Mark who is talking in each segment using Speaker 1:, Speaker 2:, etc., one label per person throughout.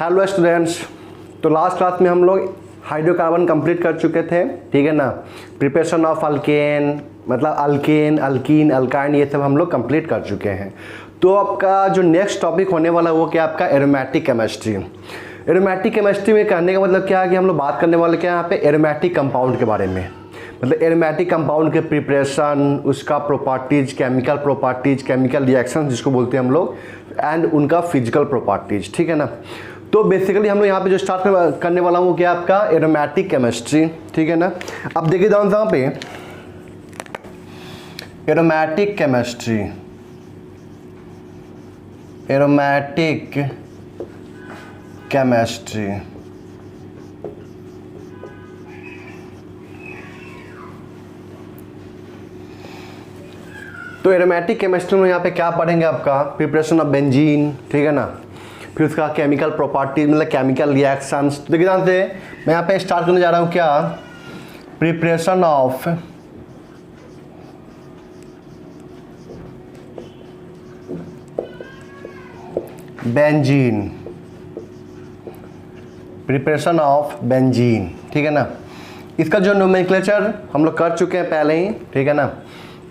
Speaker 1: Hello students, तो last class में हम लोग हाइड्रोकार्बन कंप्लीट कर चुके थे, ठीक है ना। प्रिपरेशन ऑफ अल्केन, मतलब अल्केन, अल्कीन, अल्काइन, ये सब हम लोग कंप्लीट कर चुके हैं। तो आपका जो नेक्स्ट टॉपिक होने वाला है वो क्या, आपका एरोमेटिक केमिस्ट्री। एरोमेटिक केमिस्ट्री में कहने का मतलब क्या है कि हम लोग बात करने वाले क्या है यहाँ पे एरोमेटिक कंपाउंड के बारे में, मतलब एरोमेटिक कंपाउंड के प्रिपरेशन, उसका प्रॉपर्टीज, केमिकल रिएक्शन जिसको बोलते हैं हम लोग, एंड उनका फिजिकल प्रॉपर्टीज, ठीक है ना। तो बेसिकली हम लोग यहाँ पे जो स्टार्ट करने वाला हूँ वो क्या, आपका एरोमेटिक केमिस्ट्री, ठीक है ना। अब देखिए डाउन यहाँ पे एरोमेटिक केमिस्ट्री, एरोमेटिक केमिस्ट्री, तो एरोमेटिक केमिस्ट्री में यहाँ पे क्या पढ़ेंगे, आपका प्रिपरेशन ऑफ बेंजीन, ठीक है ना, फिर उसका केमिकल प्रॉपर्टीज, मतलब केमिकल रिएक्शंस। देखिए ध्यान से मैं यहाँ पे स्टार्ट करने जा रहा हूँ क्या, preparation of benzene, preparation of benzene, ठीक है ना। इसका जो नोमेनक्लेचर हम लोग कर चुके हैं पहले ही, ठीक है ना।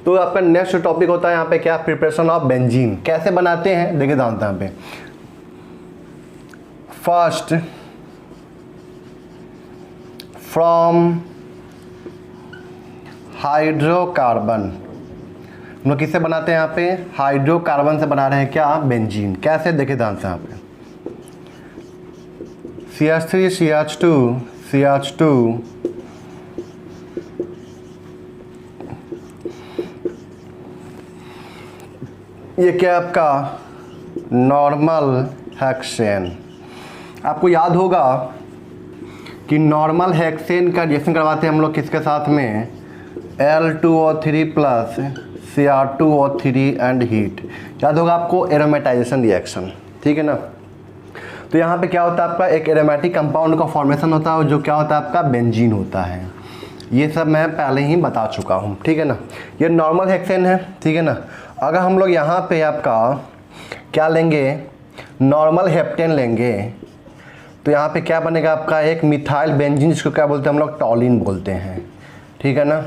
Speaker 1: तो आपका नेक्स्ट टॉपिक होता है यहाँ पे क्या, प्रिपरेशन ऑफ बेंजीन। कैसे बनाते हैं देखिए ध्यान से यहाँ पे, फर्स्ट फ्रॉम हाइड्रोकार्बन, हम लोग किससे बनाते हैं यहाँ पे, हाइड्रोकार्बन से बना रहे हैं क्या, बेंजीन। कैसे देखिए ध्यान से यहाँ पे CH3 CH2 CH2 ये क्या आपका नॉर्मल हेक्सेन। आपको याद होगा कि नॉर्मल हेक्सेन का रिएक्शन करवाते हैं हम लोग किसके साथ में, L2O3 plus Cr2O3 and heat. याद होगा आपको एरोमेटाइजेशन रिएक्शन, ठीक है ना। तो यहाँ पे क्या होता है, आपका एक एरोमेटिक कंपाउंड का फॉर्मेशन होता है जो क्या होता है, आपका बेंजीन होता है। ये सब मैं पहले ही बता चुका हूँ, ठीक है ना। ये नॉर्मल हेक्सेन है, ठीक है ना। अगर हम लोग यहाँ पे आपका क्या लेंगे, नॉर्मल हेप्टेन लेंगे, तो यहाँ पे क्या बनेगा आपका एक मिथाइल बेंजीन, जिसको क्या बोलते हैं हम लोग, टॉलिन बोलते हैं, ठीक है ना।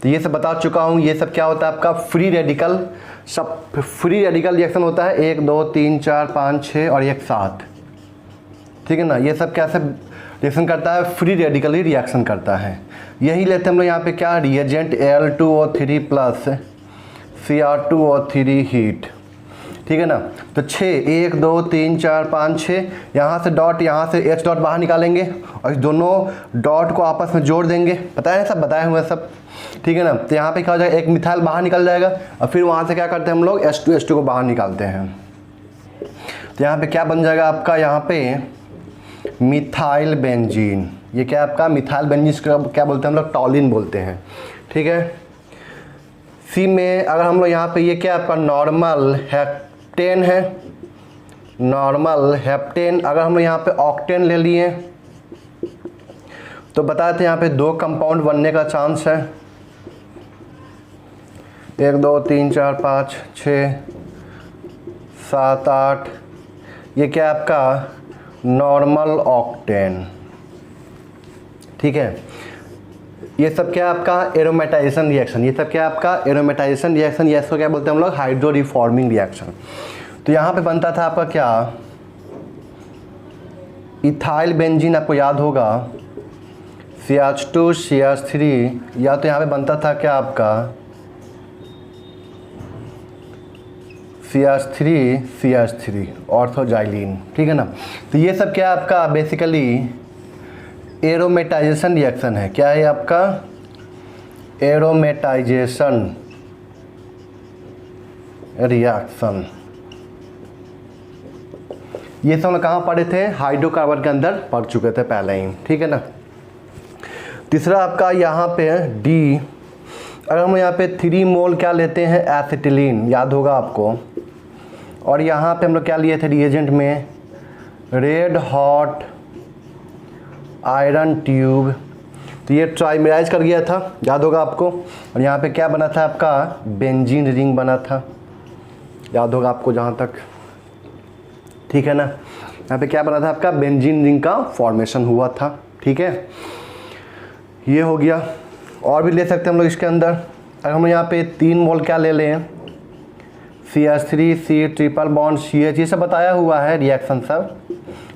Speaker 1: तो ये सब बता चुका हूँ। ये सब क्या होता है आपका फ्री रेडिकल, सब फ्री रेडिकल रिएक्शन होता है, 1 2 3 4 5 6 और एक 7, ठीक है ना। ये सब कैसे रिएक्शन करता है, फ्री रेडिकली रिएक्शन करता है। यही लेते हैं हम लोग यहाँ पे क्या, reagent L2O3 plus Cr2O3 heat, ठीक है ना। तो 6 1 2 3 4 5 6, यहाँ से डॉट, यहाँ से H डॉट बाहर निकालेंगे और इस दोनों डॉट को आपस में जोड़ देंगे। पता है सब बताए हुए सब, ठीक है ना। तो यहाँ पे क्या हो जाएगा, एक मिथाइल बाहर निकल जाएगा और फिर वहाँ से क्या करते हैं हम लोग, H2 को बाहर निकालते हैं। तो यहाँ पे क्या बन जाएगा आपका, यहाँ पे मिथाइल बेंजीन। ये क्या आपका मिथाइल बेंजीन, क्या बोलते हैं हम लोग, टॉलिन बोलते हैं, ठीक है। सी में अगर हम लोग यहाँ पे ये क्या आपका नॉर्मल हेप्टेन है, नॉर्मल हेप्टेन। अगर हम लोग यहाँ पे ऑक्टेन ले लिए तो बताते हैं यहाँ पे 2 कंपाउंड बनने का चांस है, 1 2 3 4 5 6 7 8। ये क्या आपका नॉर्मल ऑक्टेन, ठीक है। ये सब क्या आपका एरोमेटाइजेशन रिएक्शन, ये सब क्या आपका एरोमेटाइजेशन रिएक्शन, ये इसको क्या बोलते हैं हम लोग, हाइड्रो रिफॉर्मिंग रिएक्शन। तो यहाँ पे बनता था आपका क्या, इथाइल बेंजीन, आपको याद होगा CH2 CH3, या तो यहाँ पे बनता था क्या आपका CH3 CH3 ऑर्थोजाइलिन, ठीक है ना। तो ये सब क्या आपका बेसिकली एरोमेटाइजेशन रिएक्शन है। क्या है आपका एरोमेटाइजेशन रिएक्शन। ये सब हम कहाँ पढ़े थे, हाइड्रोकार्बन के अंदर पढ़ चुके थे पहले ही, ठीक है ना। तीसरा आपका यहाँ पे डी, अगर हम यहाँ पे 3 मोल क्या लेते हैं, एसिटिलीन, याद होगा आपको। और यहाँ पे हम लोग क्या लिए थे रिएजेंट में, रेड हॉट आयरन ट्यूब। तो ये ट्राइमेराइज कर गया था, याद होगा आपको। और यहाँ पे क्या बना था आपका, बेंजीन रिंग बना था, याद होगा आपको जहाँ तक, ठीक है ना। यहाँ पे क्या बना था आपका, बेंजीन रिंग का फॉर्मेशन हुआ था। ठीक है, ये हो गया। और भी ले सकते हैं हम लोग इसके अंदर। अगर हम यहाँ पे 3 मोल क्या ले लें, CH3 C triple bond CH, ये सब बताया हुआ है रिएक्शन सब,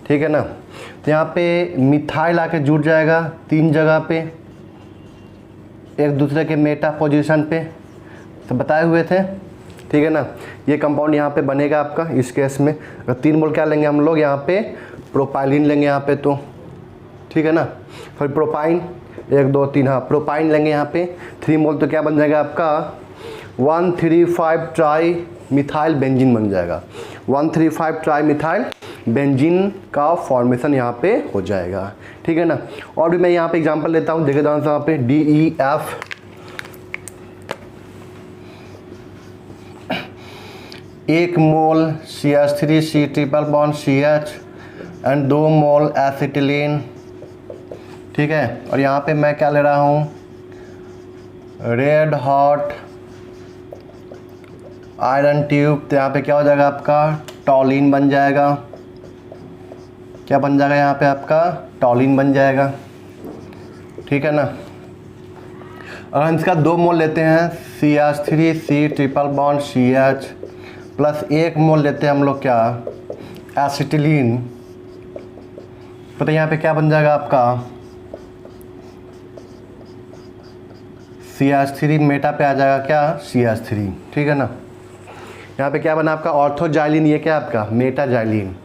Speaker 1: ठीक है ना। तो यहाँ पे मिथाइल आके जुड़ जाएगा 3 जगह पे एक दूसरे के मेटा पोजीशन पे, तो बताए हुए थे, ठीक है ना। ये कंपाउंड यहाँ पे बनेगा आपका इस केस में। अगर 3 मोल क्या लेंगे हम लोग, यहाँ पे प्रोपाइलिन लेंगे यहाँ पे, तो ठीक है ना। फिर प्रोपाइन 1 2 3, हाँ प्रोपाइन लेंगे यहाँ पे 3 मोल, तो क्या बन जाएगा आपका 1,3,5 ट्राई मिथाइल बेंजीन बन जाएगा। 1,3,5 ट्राई मिथाइल बेंजीन का फॉर्मेशन यहाँ पे हो जाएगा, ठीक है ना। और भी मैं यहाँ पे एग्जांपल लेता हूँ, देखिए यहाँ पे DEF 1 mole CH3 C triple bond CH and 2 mole acetylene, ठीक है। और यहाँ पे मैं क्या ले रहा हूँ, रेड हॉट आयरन ट्यूब, तो यहाँ पे क्या हो जाएगा आपका टॉलिन बन जाएगा। क्या बन जाएगा यहाँ पे आपका टॉलिन बन जाएगा, ठीक है ना। और हम इसका 2 मोल लेते हैं CH3 C triple bond CH plus 1 मोल लेते हैं हम लोग क्या एसिटिलीन, तो यहाँ पे क्या बन जाएगा आपका CH3 मेटा पे आ जाएगा क्या CH3, ठीक है ना। यहाँ पे क्या बना आपका ऑर्थोजाइलिन, ये क्या आपका मेटाजाइलिन,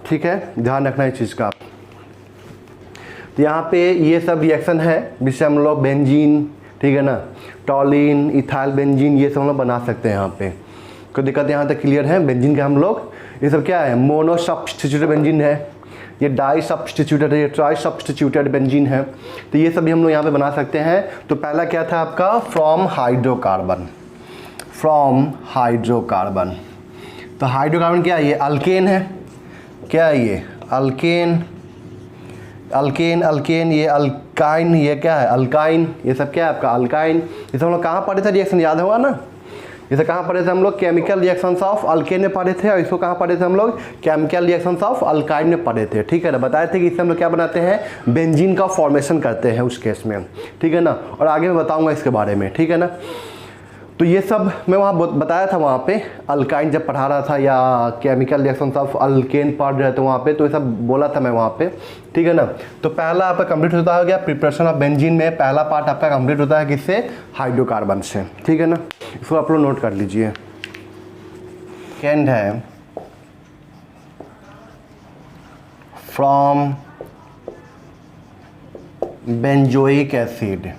Speaker 1: ठीक है, ध्यान रखना इस चीज़ का। तो यहाँ पे ये सब रिएक्शन है जिससे हम लोग बेंजीन, ठीक है ना, टॉलिन इथाइल बेंजीन, ये सब हम लोग बना सकते हैं। यहाँ पे कोई दिक्कत यहाँ तक क्लियर है। बेंजीन के हम लोग ये सब क्या है, मोनो सब्स्टिट्यूटेड बेंजीन है, ये डाई सब्स्टिट्यूटेड है, ये ट्राई सब्स्टिट्यूटेड बेंजीन है। तो ये सब भी हम लोग यहाँ पे बना सकते हैं। तो पहला क्या था आपका फ्रॉम हाइड्रोकार्बन, फ्रॉम हाइड्रोकार्बन। तो हाइड्रोकार्बन क्या है, ये अल्केन है, क्या है ये अल्केन, अल्केन अल्केन, ये अल्काइन, ये क्या है अल्काइन, ये सब क्या है आपका अल्काइन। ये सब हम लोग कहाँ पढ़े थे रिएक्शन, याद होगा ना। ये सब कहाँ पढ़े थे हम लोग, केमिकल रिएक्शंस ऑफ अल्केन में पढ़े थे, और इसको कहाँ पढ़े थे हम लोग, केमिकल रिएक्शंस ऑफ अल्काइन में पढ़े थे, ठीक है ना। बताए थे कि इससे हम लोग क्या बनाते हैं, बेंजीन का फॉर्मेशन करते हैं उस केस में, ठीक है ना। और आगे मैं बताऊँगा इसके बारे में, ठीक है ना। तो ये सब मैं वहाँ बताया था, वहाँ पे अल्काइन जब पढ़ा रहा था या केमिकल रिएक्शंस ऑफ अल्केन पढ़ रहे थे वहाँ पे, तो ये सब बोला था मैं वहाँ पे, ठीक है ना। तो पहला आपका कंप्लीट होता है, गया प्रिपरेशन ऑफ बेंजीन में पहला पार्ट आपका कंप्लीट होता है किससे, हाइड्रोकार्बन से, ठीक है ना। इसको आप लोग नोट कर लीजिए। सेकेंड है from benzoic acid.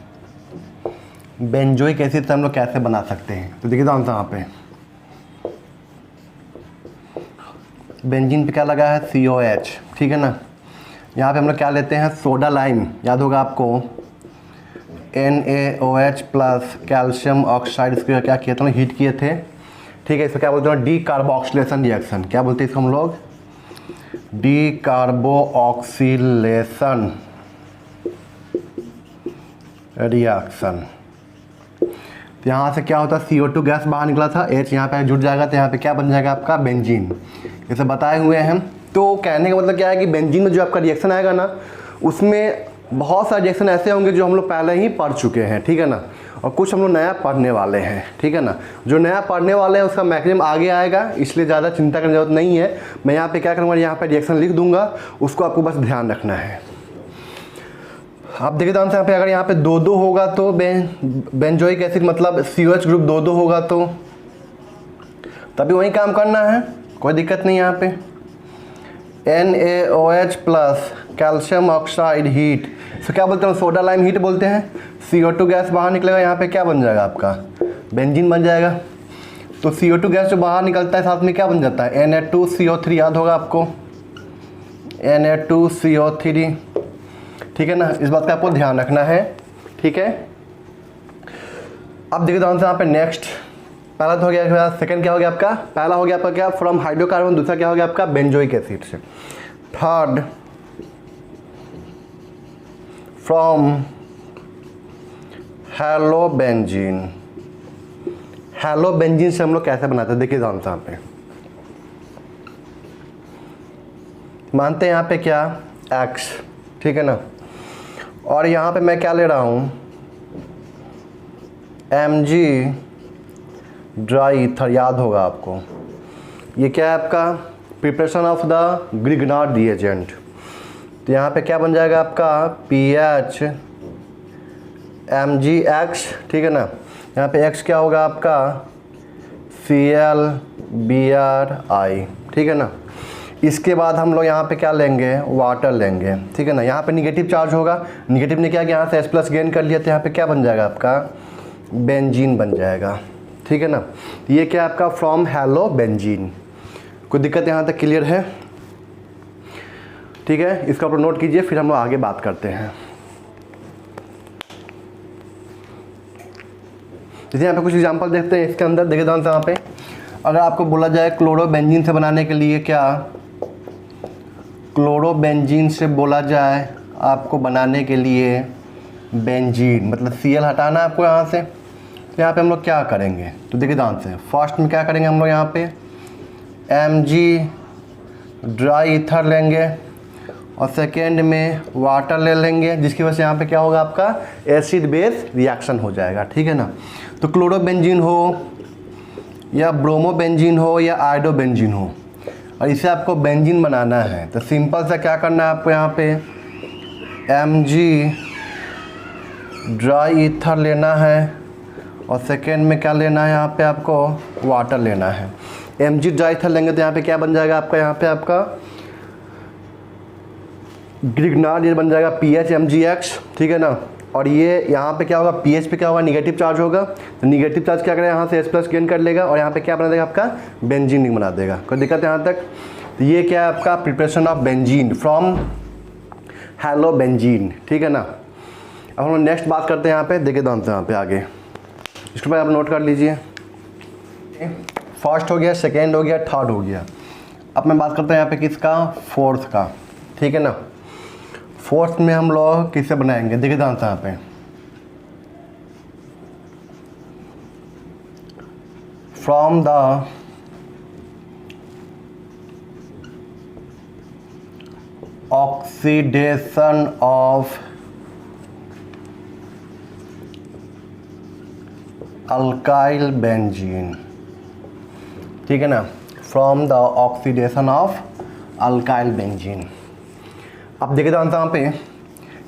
Speaker 1: Benzoic acid से हम लोग कैसे बना सकते हैं, तो देखिए आंसर यहाँ पे बेंजीन पे क्या लगा है COH, ठीक है ना। यहाँ पे हम लोग क्या लेते हैं सोडा लाइम, याद होगा आपको NaOH प्लस कैल्शियम ऑक्साइड, इसको क्या किया था, हीट किए थे, ठीक है। इसको क्या बोलते हैं डी कार्बोक्सिलेशन रिएक्शन, क्या बोलते हैं इसको हम लोग डी कार्बोक्सिलेशन रिएक्शन। तो यहाँ से क्या होता है CO2 गैस बाहर निकला था, H यहाँ पे जुड़ जाएगा, तो यहाँ पे क्या बन जाएगा आपका बेंजीन, ये सब बताए हुए हैं। तो कहने का मतलब क्या है कि बेंजीन में जो आपका रिएक्शन आएगा ना, उसमें बहुत सारे रिएक्शन ऐसे होंगे जो हम लोग पहले ही पढ़ चुके हैं, ठीक है ना। और कुछ हम लोग नया पढ़ने वाले हैं, ठीक है ना। जो नया पढ़ने वाले हैं उसका मैक्सिमम आगे आएगा, इसलिए ज़्यादा चिंता करने की जरूरत नहीं है। मैं यहाँ पे क्या करूँगा, यहाँ पे रिएक्शन लिख दूंगा, उसको आपको बस ध्यान रखना है। आप देखिए तो आंसर यहाँ पे अगर यहाँ पे 2-2 होगा तो बेंजोइक एसिड मतलब COH ग्रुप 2-2 होगा, तो तभी वही काम करना है, कोई दिक्कत नहीं। यहाँ पे NaOH plus calcium oxide heat, तो क्या बोलते हैं सोडा लाइम हीट बोलते हैं। CO2 गैस बाहर निकलेगा, यहाँ पे क्या बन जाएगा आपका बेंजीन बन जाएगा। तो CO2 गैस जो बाहर निकलता है साथ में क्या बन जाता है Na2CO3, याद होगा आपको Na2CO3, ठीक है ना। इस बात का आपको ध्यान रखना है, ठीक है। अब देखिए तो आंसर यहाँ पे नेक्स्ट, पहला तो हो गया, सेकंड क्या हो गया आपका, पहला हो गया आपका क्या फ्रॉम हाइड्रोकार्बन, दूसरा क्या हो गया आपका बेंजोइक एसिड से। Third from halobenzene. हेलोबेंजीन से हम लोग कैसे बनाते हैं, देखिए आंसर यहाँ पे मानते हैं यहाँ पे क्या x, ठीक है ना। और यहाँ पे मैं क्या ले रहा हूँ Mg ड्राई ईथर, याद होगा आपको ये क्या है आपका preparation of the Grignard reagent. तो यहाँ पे क्या बन जाएगा आपका PH MgX, ठीक है ना। यहाँ पे X क्या होगा आपका ClBrI, ठीक है ना। इसके बाद हम लोग यहाँ पे क्या लेंगे वाटर लेंगे, ठीक है ना। यहाँ पे निगेटिव चार्ज होगा, निगेटिव ने क्या किया यहाँ से H+ गेन कर लिया, तो यहाँ पे क्या बन जाएगा आपका बेंजीन बन जाएगा, ठीक है ना। ये क्या आपका फ्रॉम हेलो बेंजीन। कोई दिक्कत यहाँ तक क्लियर है, ठीक है। इसका आप नोट कीजिए, फिर हम लोग आगे बात करते हैं। जैसे यहाँ पे कुछ एग्जांपल देखते हैं इसके अंदर, देखिए ध्यान से यहाँ पे अगर आपको बोला जाए क्लोरोबेंजीन से बनाने के लिए, क्या क्लोरोबेंजीन से बोला जाए आपको बनाने के लिए बेंजीन, मतलब Cl हटाना है आपको यहाँ से। तो यहाँ पे हम लोग क्या करेंगे, तो देखिए ध्यान से फर्स्ट में क्या करेंगे हम लोग यहाँ पे Mg ड्राई ईथर लेंगे और सेकेंड में वाटर ले लेंगे, जिसकी वजह से यहाँ पे क्या होगा आपका एसिड बेस रिएक्शन हो जाएगा, ठीक है ना। तो क्लोरोबेंजीन हो या ब्रोमोबेंजीन हो या आयोडोबेंजीन हो, और इसे आपको बेंजीन बनाना है, तो सिंपल सा क्या करना है आपको यहाँ पे Mg ड्राई ईथर लेना है और सेकेंड में क्या लेना है यहाँ पे आपको वाटर लेना है। Mg ड्राई ईथर लेंगे तो यहाँ पे क्या बन जाएगा आपका, यहाँ पे आपका ग्रिग्नार्ड ये बन जाएगा PH MgX, ठीक है ना। और ये यहाँ पे क्या होगा pH पे क्या होगा नेगेटिव चार्ज होगा, तो नेगेटिव चार्ज क्या करेगा यहाँ से H+ गेन कर लेगा और यहाँ पे क्या बना देगा आपका बेंजीन बना देगा। कोई दिक्कत है यहाँ तक। तो ये क्या है आपका preparation of benzene from hello benzene, ठीक है ना। अब हम नेक्स्ट बात करते हैं यहाँ पे, देखिए ध्यान से यहाँ पे आगे इसके बाद आप नोट कर लीजिए। फर्स्ट हो गया, सेकेंड हो गया, थर्ड हो गया। अब मैं बात करते हैं यहाँ पे किसका फोर्थ का, ठीक है ना। फोर्थ में हम लोग किससे बनाएंगे, देखिए ध्यान से यहाँ पे from the oxidation of alkyl benzene, ठीक है ना, from the oxidation of alkyl benzene. अब देखिए ध्यान से यहाँ पे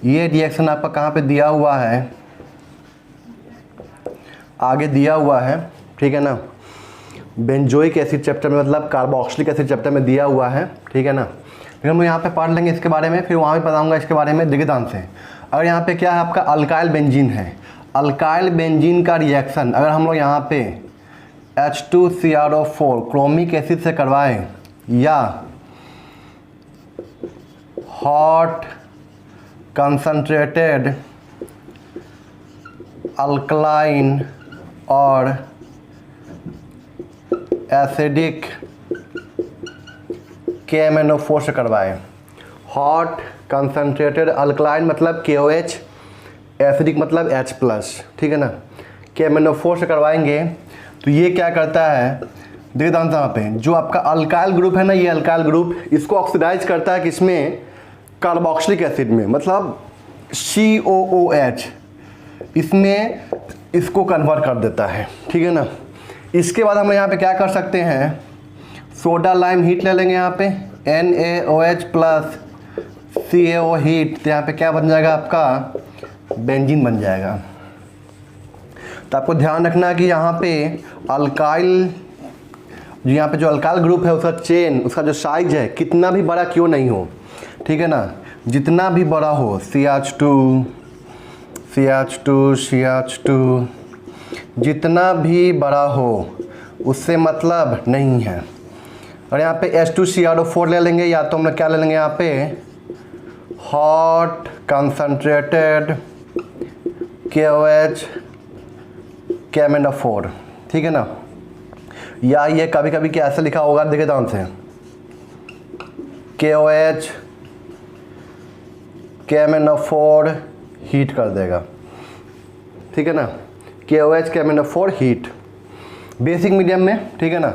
Speaker 1: ये रिएक्शन आपका कहाँ पे दिया हुआ है, आगे दिया हुआ है, ठीक है ना, बेंजोइक एसिड चैप्टर में, मतलब कार्बोक्सिलिक एसिड चैप्टर में दिया हुआ है, ठीक है ना। फिर हम यहाँ पे पढ़ लेंगे इसके बारे में, फिर वहाँ भी बताऊँगा इसके बारे में। देखिए ध्यान से अगर यहाँ पे क्या है आपका अल्काइल बेंजीन है, अल्काइल बेंजीन का रिएक्शन अगर हम लोग यहाँ पे H2CrO4 क्रोमिक एसिड से करवाएं या हॉट कंसंट्रेटेड अल्कलाइन और एसिडिक KMnO4 से करवाएं। हॉट कंसंट्रेटेड अल्कलाइन मतलब KOH, एसिडिक मतलब H+, ठीक है ना। KMnO4 से करवाएंगे तो ये क्या करता है, देखिए ध्यान से यहाँ पे जो आपका अल्काइल ग्रुप है ना, ये अल्काइल ग्रुप इसको ऑक्सीडाइज करता है किसमें कार्बोक्सिलिक एसिड में, मतलब COOH, इसमें इसको कन्वर्ट कर देता है, ठीक है ना। इसके बाद हम यहाँ पे क्या कर सकते हैं, सोडा लाइम हीट ले लेंगे यहाँ पे NaOH प्लस CaO हीट, तो यहाँ पे क्या बन जाएगा आपका बेंजीन बन जाएगा। तो आपको ध्यान रखना कि यहाँ पे अल्काइल यहाँ पे जो अल्काइल ग्रुप है उसका चेन, उसका जो साइज है कितना भी बड़ा क्यों नहीं हो, ठीक है ना, जितना भी बड़ा हो CH2 जितना भी बड़ा हो उससे मतलब नहीं है। और यहाँ पे H2CrO4 ले लेंगे, या तो हम लोग क्या ले लेंगे यहाँ पे हॉट कंसंट्रेटेड KOH KMnO4, ठीक है ना। या ये कभी कभी क्या ऐसे लिखा होगा, देखिए ध्यान से KOH KMnO4 हीट कर देगा, ठीक है ना, KOH KMnO4 heat. Basic medium में, ठीक है ना।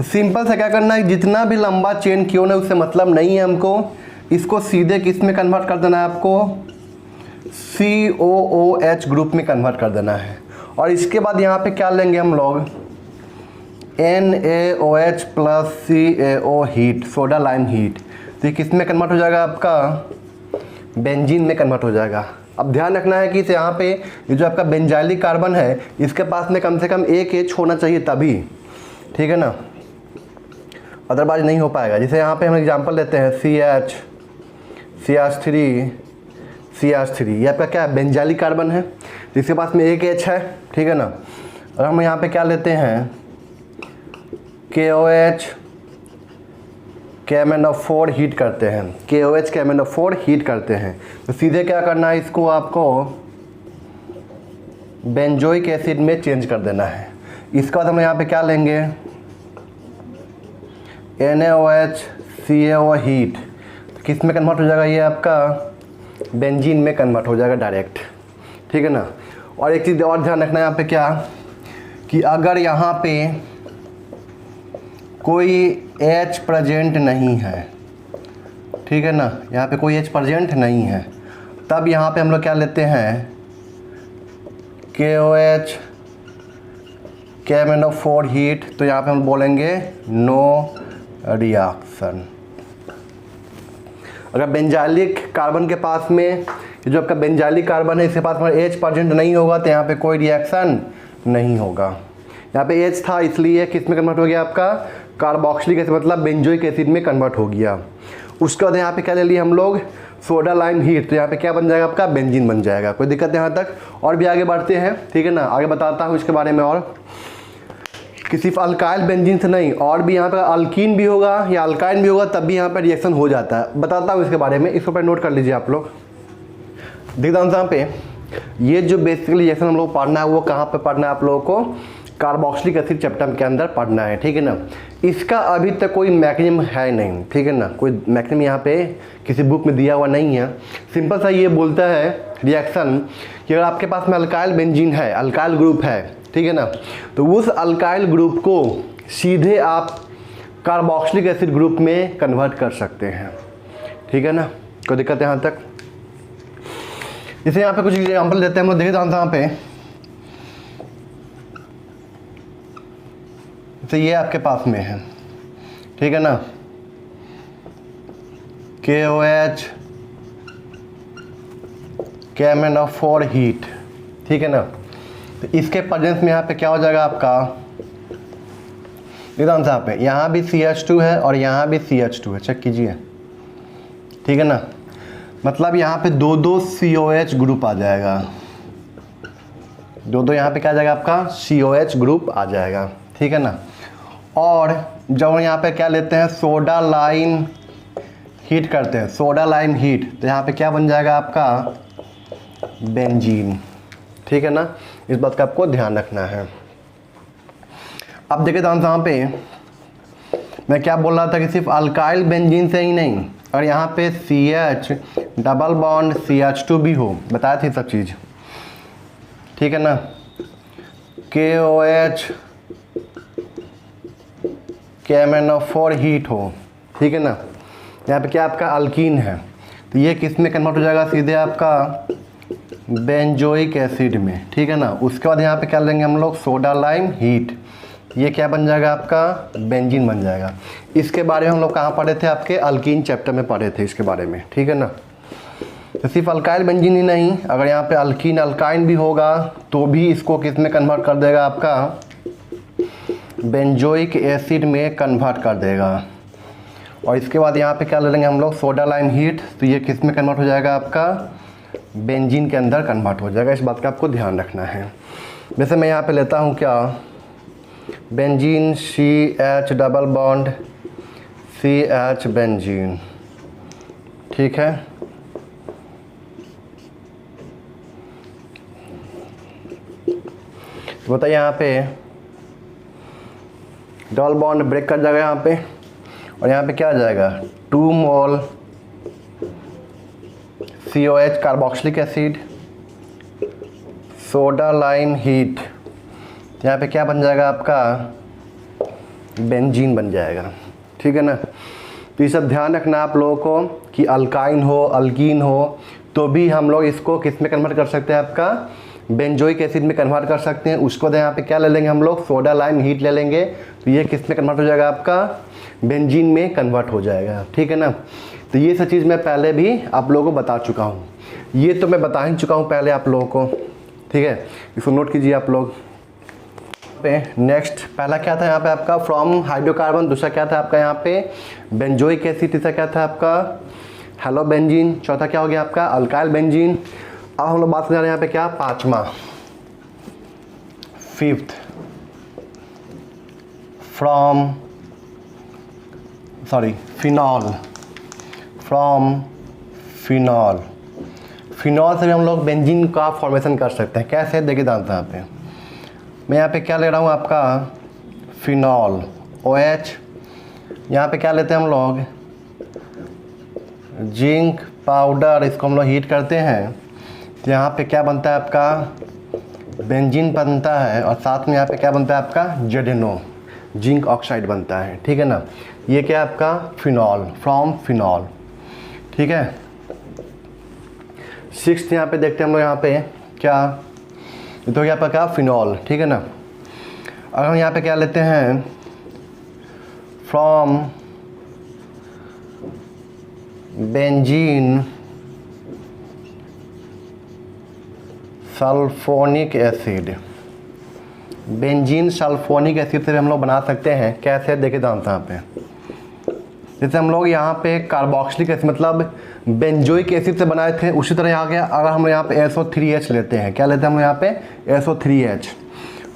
Speaker 1: सिंपल से क्या करना है, जितना भी लंबा चेन क्यों ना उससे मतलब नहीं है हमको, इसको सीधे किस में कन्वर्ट कर देना है आपको, COOH ग्रुप में कन्वर्ट कर देना है। और इसके बाद यहाँ पे क्या लेंगे हम लोग, NaOH plus CaO heat, soda lime heat. तो ये किस में कन्वर्ट हो जाएगा आपका, बेंजीन में कन्वर्ट हो जाएगा। अब ध्यान रखना है कि इसे यहाँ पे ये जो आपका बेंजाइलिक कार्बन है इसके पास में कम से कम एक H होना चाहिए तभी, ठीक है ना, अदरवाइज नहीं हो पाएगा। जैसे यहाँ पे हम एग्जांपल लेते हैं CH, CH3, ये आपका क्या है, बेंजाइलिक कार्बन है, जिसके पास में एक H है, ठीक है ना। और हम यहाँ पे क्या लेते हैं, KOH KMnO4 हीट करते हैं, KOH KMnO4 हीट करते हैं। तो सीधे क्या करना है, इसको आपको बेंजोइक एसिड में चेंज कर देना है। इसके बाद हम यहाँ पे क्या लेंगे, NaOH CaO हीट, तो किस में कन्वर्ट हो जाएगा, ये आपका बेंजीन में कन्वर्ट हो जाएगा डायरेक्ट, ठीक है ना। और एक चीज़ और ध्यान रखना है यहाँ पे क्या, कि अगर यहाँ पे कोई H प्रेजेंट नहीं है, ठीक है ना, यहाँ पे कोई H प्रेजेंट नहीं है, तब यहाँ पे हम लोग क्या लेते हैं, KOH KMnO4 हीट, तो यहाँ पे हम बोलेंगे नो रिएक्शन। अगर बेंजाइलिक कार्बन के पास में, ये जो आपका बेंजाइलिक कार्बन है इसके पास में H प्रेजेंट नहीं होगा तो यहाँ पे कोई रिएक्शन नहीं होगा। यहाँ पे H था इसलिए किस में कन्वर्ट हो गया आपका, कार्बोक्सिलिक एसिड, मतलब बेंजोइक एसिड में कन्वर्ट हो गया। उसके बाद यहाँ पे क्या ले लिए हम लोग, सोडा लाइम हीट, तो यहाँ पे क्या बन जाएगा आपका, बेंजीन बन जाएगा। कोई दिक्कत यहाँ तक, और भी आगे बढ़ते हैं, ठीक है ना, आगे बताता हूँ इसके बारे में। और कि सिर्फ अल्काइल बेंजीन से नहीं, और भी यहाँ पर अल्कीन भी होगा या अल्काइन भी होगा, तब भी यहाँ पर रिएक्शन हो जाता है। बताता हूँ इसके बारे में, इसको पर नोट कर लीजिए आप लोग। देखते हैं यहाँ पे, ये जो बेसिकली रिएक्शन हम लोग पढ़ना है वो कहाँ पे पढ़ना है आप लोगों को, कार्बोक्सिलिक एसिड चैप्टर के अंदर पढ़ना है, ठीक है ना। इसका अभी तक कोई मैकेनिज्म है नहीं, ठीक है ना, कोई मैकेनिज्म यहाँ पे किसी बुक में दिया हुआ नहीं है। सिंपल सा ये बोलता है रिएक्शन कि अगर आपके पास में अल्काइल बेंजीन है, अल्काइल ग्रुप है, ठीक है ना, तो उस अल्काइल ग्रुप को सीधे आप कार्बोक्सिलिक एसिड ग्रुप में कन्वर्ट कर सकते हैं, ठीक है ना। कोई दिक्कत है यहाँ तक। जैसे यहाँ पे कुछ एग्जाम्पल देते हैं हम लोग, देखे यहाँ पे, तो ये आपके पास में है, ठीक है ना, KOH KMnO4 हीट, ठीक है ना। तो इसके प्रेजेंस में यहाँ पे क्या हो जाएगा आपका, एकदम यहाँ पे, यहाँ भी CH2 है और यहाँ भी CH2 है, चेक कीजिए, ठीक है ना। मतलब यहाँ पे दो दो COH ग्रुप आ जाएगा, दो यहाँ पे क्या आ जाएगा आपका, COH ग्रुप आ जाएगा, ठीक है ना। और जब यहाँ पे क्या लेते हैं, सोडा लाइम हीट करते हैं, सोडा लाइम हीट, तो यहाँ पे क्या बन जाएगा आपका, बेंजीन, ठीक है ना। इस बात का आपको ध्यान रखना है। अब देखिए यहाँ पे मैं क्या बोल रहा था कि सिर्फ अल्काइल बेंजीन से ही नहीं, और यहाँ पे CH डबल बॉन्ड CH2 भी हो, बताया थी सब चीज़, ठीक है ना। KOH KMnO4 हीट हो, ठीक है ना। यहाँ पे क्या आपका अल्कीन है, तो ये किस में कन्वर्ट हो जाएगा, सीधे आपका बेंजोइक एसिड में, ठीक है ना। उसके बाद यहाँ पे क्या लेंगे हम लोग, सोडा लाइम हीट, ये क्या बन जाएगा आपका, बेंजीन बन जाएगा। इसके बारे में हम लोग कहाँ पढ़े थे, आपके अल्कीन चैप्टर में पढ़े थे इसके बारे में, ठीक है ना। तो सिर्फ अल्काइल बेंजीन ही नहीं, अगर यहाँ पे अल्कीन अल्काइन भी होगा तो भी इसको किस में कन्वर्ट कर देगा आपका, बेंजोइक एसिड में कन्वर्ट कर देगा। और इसके बाद यहाँ पे क्या ले लेंगे हम लोग, सोडा लाइम हीट, तो ये किस में कन्वर्ट हो जाएगा आपका, बेंजीन के अंदर कन्वर्ट हो जाएगा। इस बात का आपको ध्यान रखना है। वैसे मैं यहाँ पे लेता हूँ क्या, benzene CH double bond CH benzene, ठीक है। तो बताइए यहाँ पे डबल बॉन्ड ब्रेक कर जाएगा यहाँ पे, और यहाँ पे क्या आ जाएगा, 2 मोल COH carboxylic acid, soda lime heat, तो यहाँ पे क्या बन जाएगा आपका, बेंजीन बन जाएगा। ठीक है ना। तो ये सब ध्यान रखना आप लोगों को कि अल्काइन हो अल्कीन हो तो भी हम लोग इसको किस में कन्वर्ट कर सकते हैं, आपका बेंजोइक एसिड में कन्वर्ट कर सकते हैं। उसको यहाँ पे क्या ले लेंगे हम लोग, सोडा लाइम हीट ले लेंगे, तो ये किस में कन्वर्ट हो जाएगा, आपका बेंजीन में कन्वर्ट हो जाएगा। ठीक है ना। तो ये सब चीज़ मैं पहले भी आप लोगों को बता चुका हूँ, ये तो मैं बता ही चुका हूँ पहले आप लोगों को। ठीक है, इसको नोट कीजिए आप लोग पे। नेक्स्ट पहला क्या था यहाँ पे आपका, फ्रॉम हाइड्रोकार्बन। दूसरा क्या था आपका यहाँ पे, बेंजोइक एसिड। तीसरा क्या था आपका, हेलो बेंजीन। चौथा क्या हो गया आपका, अल्काइल बेंजीन। अब हम लोग बात कर रहे हैं यहाँ पे क्या, पांचवा, fifth, from phenol. From phenol, phenol से भी हम लोग बेंजीन का फॉर्मेशन कर सकते हैं। कैसे, देखिए जानते हैं यहाँ पे मैं यहाँ पे क्या ले रहा हूँ आपका, फिनॉल OH। यहाँ पे क्या लेते हैं हम लोग, जिंक पाउडर। इसको हम लोग हीट करते हैं तो यहाँ पे क्या बनता है आपका, बेंजीन बनता है, और साथ में यहाँ पे क्या बनता है आपका, ZNO, जिंक ऑक्साइड बनता है। ठीक है ना। ये क्या है आपका, फिनॉल, फ्रॉम फिनॉल। ठीक है। सिक्स्थ यहाँ पे देखते हैं हम लोग, यहाँ पे क्या, ये तो क्या आपका फिनॉल। ठीक है ना। अब हम यहाँ पे क्या लेते हैं, from benzene sulphonic acid. Benzene sulphonic acid से हम लोग बना सकते हैं। कैसे, देखिए जानते हैं यहाँ पे, जैसे हम लोग यहाँ पे कार्बोक्सिलिक एसिड मतलब बेंजोइक एसिड से बनाए थे, उसी तरह यहाँ गया। अगर हम यहाँ पे SO3H लेते हैं, क्या लेते हैं हम यहाँ पे, SO3H,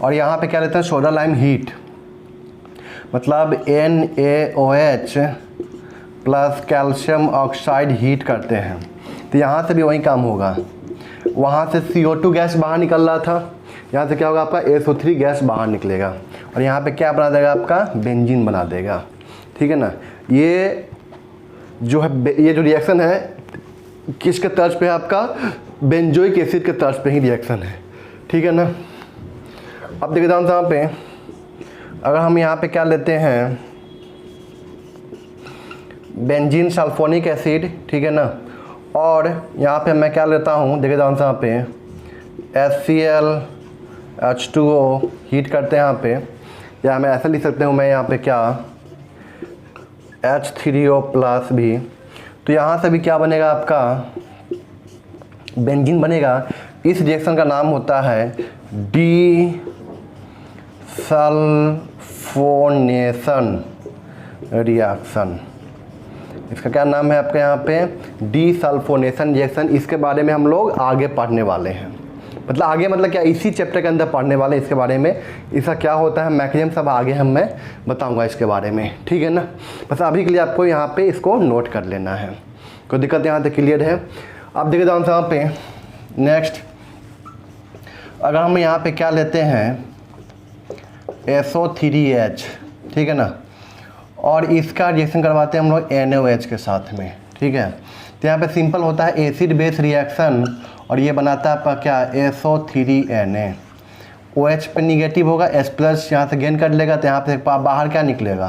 Speaker 1: और यहाँ पे क्या लेते हैं, सोडा लाइम हीट, मतलब NaOH plus calcium oxide heat करते हैं, तो यहाँ से भी वही काम होगा। वहाँ से CO2 गैस बाहर निकल रहा था, यहाँ से क्या होगा आपका, SO3 गैस बाहर निकलेगा, और यहाँ पे क्या बना देगा आपका, बेंजीन बना देगा। ठीक है ना। ये जो है, ये जो रिएक्शन है किसके तर्ज पे है आपका, बेंजोइक एसिड के तर्ज पे ही रिएक्शन है। ठीक है ना। अब देखिए यहाँ पे अगर हम यहाँ पे क्या लेते हैं, बेंजीन सल्फोनिक एसिड। ठीक है ना। और यहाँ पे मैं क्या लेता हूँ, देखिए यहाँ पे HCl हीट करते हैं यहाँ पे, या मैं ऐसा लिख सकते हूँ मैं यहाँ पे क्या, H3O प्लस भी। तो यहाँ से भी क्या बनेगा आपका, बेंजीन बनेगा। इस रिएक्शन का नाम होता है डीसल्फोनेशन रिएक्शन। इसका क्या नाम है आपके यहाँ पे, डीसल्फोनेशन रिएक्शन। इसके बारे में हम लोग आगे पढ़ने वाले हैं, मतलब आगे मतलब क्या, इसी चैप्टर के अंदर पढ़ने वाले इसके बारे में। इसका क्या होता है मैकेनिज्म सब आगे मैं बताऊंगा इसके बारे में। ठीक है ना। बस अभी के लिए आपको यहाँ पे इसको नोट कर लेना है, कोई दिक्कत यहाँ तक क्लियर है। अब देखिए यहाँ पे नेक्स्ट, अगर हम यहाँ पे क्या लेते हैं, SO3H। ठीक है ना। और इसका रिएक्शन करवाते हैं हम लोग NaOH के साथ में। ठीक है। तो यहाँ पे सिंपल होता है एसिड बेस रिएक्शन, और ये बनाता है आपका क्या, SO3Na। OH पे निगेटिव होगा, H प्लस यहाँ से गेन कर लेगा, तो यहाँ पे बाहर क्या निकलेगा,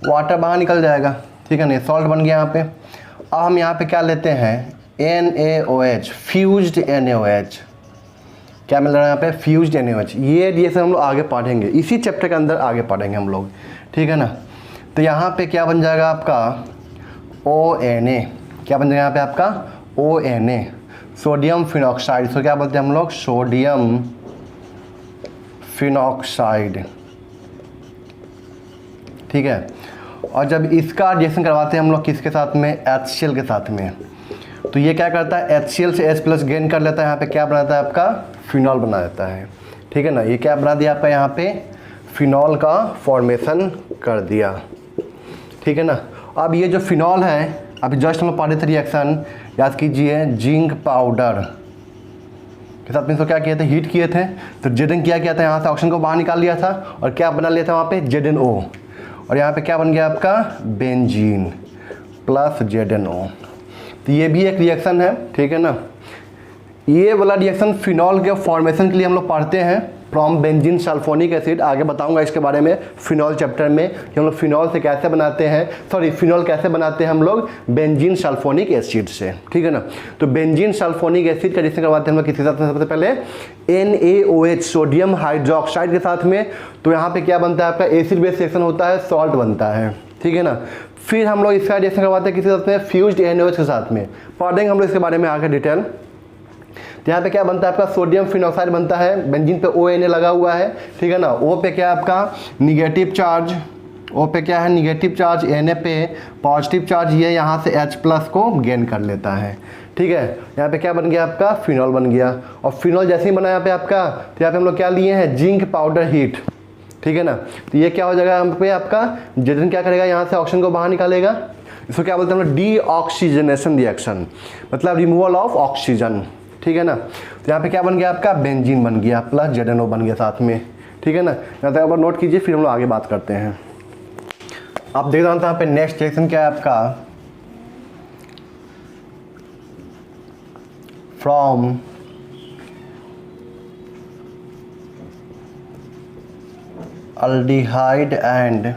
Speaker 1: वाटर बाहर निकल जाएगा। ठीक है ना, सॉल्ट बन गया यहाँ पे। अब हम यहाँ पे क्या लेते हैं, NaOH, फ्यूज्ड NaOH। क्या मिल रहा है यहाँ पे, फ्यूज्ड NaOH। ये रिएक्शन हम लोग आगे पढ़ेंगे, इसी चैप्टर के अंदर आगे पढ़ेंगे हम लोग। ठीक है ना। तो यहाँ पे क्या बन जाएगा आपका, ONA। क्या बन जाएगा यहाँ पे आपका, ONA, सोडियम फिनॉक्साइड। इसको क्या बोलते हैं हम लोग, सोडियम फिनॉक्साइड। ठीक है। और जब इसका रिएक्शन करवाते हैं हम लोग किसके साथ में, HCl के साथ में, तो ये क्या करता है, HCl से H प्लस गेन कर लेता है, यहाँ पे क्या बनाता है आपका, फिनॉल बना देता है। ठीक है ना। ये क्या बना दिया आपका, यहाँ पे फिनॉल का फॉर्मेशन कर दिया। ठीक है ना। अब ये जो फिनॉल है, अभी जस्ट हम लोग पढ़े थे रिएक्शन, याद कीजिए, जिंक पाउडर के साथ में इसको क्या किए थे, हीट किए थे, तो जेडन क्या किया था, यहाँ से ऑक्सीजन को बाहर निकाल लिया था, और क्या बना लिया था वहाँ पे, ZNO, और यहाँ पे क्या बन गया आपका, बेंजीन प्लस ZNO। तो ये भी एक रिएक्शन है। ठीक है ना। ये वाला रिएक्शन फिनॉल के फॉर्मेशन के लिए हम लोग पढ़ते हैं। From benzene sulphonic acid. आगे बताऊंगा इसके बारे में फिनॉल चैप्टर में कि हम लोग फिनॉल से कैसे बनाते हैं, सॉरी फिनॉल कैसे बनाते हैं हम लोग बेंजीन सल्फोनिक एसिड से, ठीक है ना। तो बेंजीन सल्फोनिक एसिड का रिएक्शन करवाते हैं हम लोग किसके साथ में, सबसे पहले NaOH सोडियम हाइड्रोक्साइड के साथ में। तो यहाँ पे क्या बनता है आपका एसिड बेस रिएक्शन होता है, सॉल्ट बनता है, ठीक है ना। फिर हम लोग इसका रिएक्शन करवाते हैं किसी साथ में फ्यूज्ड NaOH के साथ में, पढ़ेंगे हम लोग इसके बारे में आगे डिटेल। तो यहाँ पे क्या बनता है आपका सोडियम फिनॉक्साइड बनता है, बेंजीन पे ONA लगा हुआ है, ठीक है ना। O पे क्या है आपका निगेटिव चार्ज, O पे क्या है निगेटिव चार्ज, Na पे पॉजिटिव चार्ज, ये यहाँ से H प्लस को गेन कर लेता है, ठीक है। यहाँ पे क्या बन गया आपका फिनॉल बन गया। और फिनॉल जैसे ही बना यहाँ पे आपका, तो यहाँ पे हम लोग क्या लिए हैं जिंक पाउडर हीट, ठीक है ना। तो ये क्या हो जाएगा यहाँ पे आपका जेडन क्या करेगा यहाँ से ऑक्सीजन को बाहर निकालेगा, इसको क्या बोलते हैं हम लोग डीऑक्सीजनेशन रिएक्शन, मतलब रिमूवल ऑफ ऑक्सीजन, ठीक है ना। तो यहाँ पे क्या बन गया आपका बेंजीन बन गया प्लस ZNO बन गया साथ में, ठीक है ना। यहाँ तक आप नोट कीजिए, फिर हम लोग आगे बात करते हैं। आप देख रहे हैं यहाँ पे नेक्स्ट रिएक्शन क्या है आपका फ्रॉम अल्डिहाइड एंड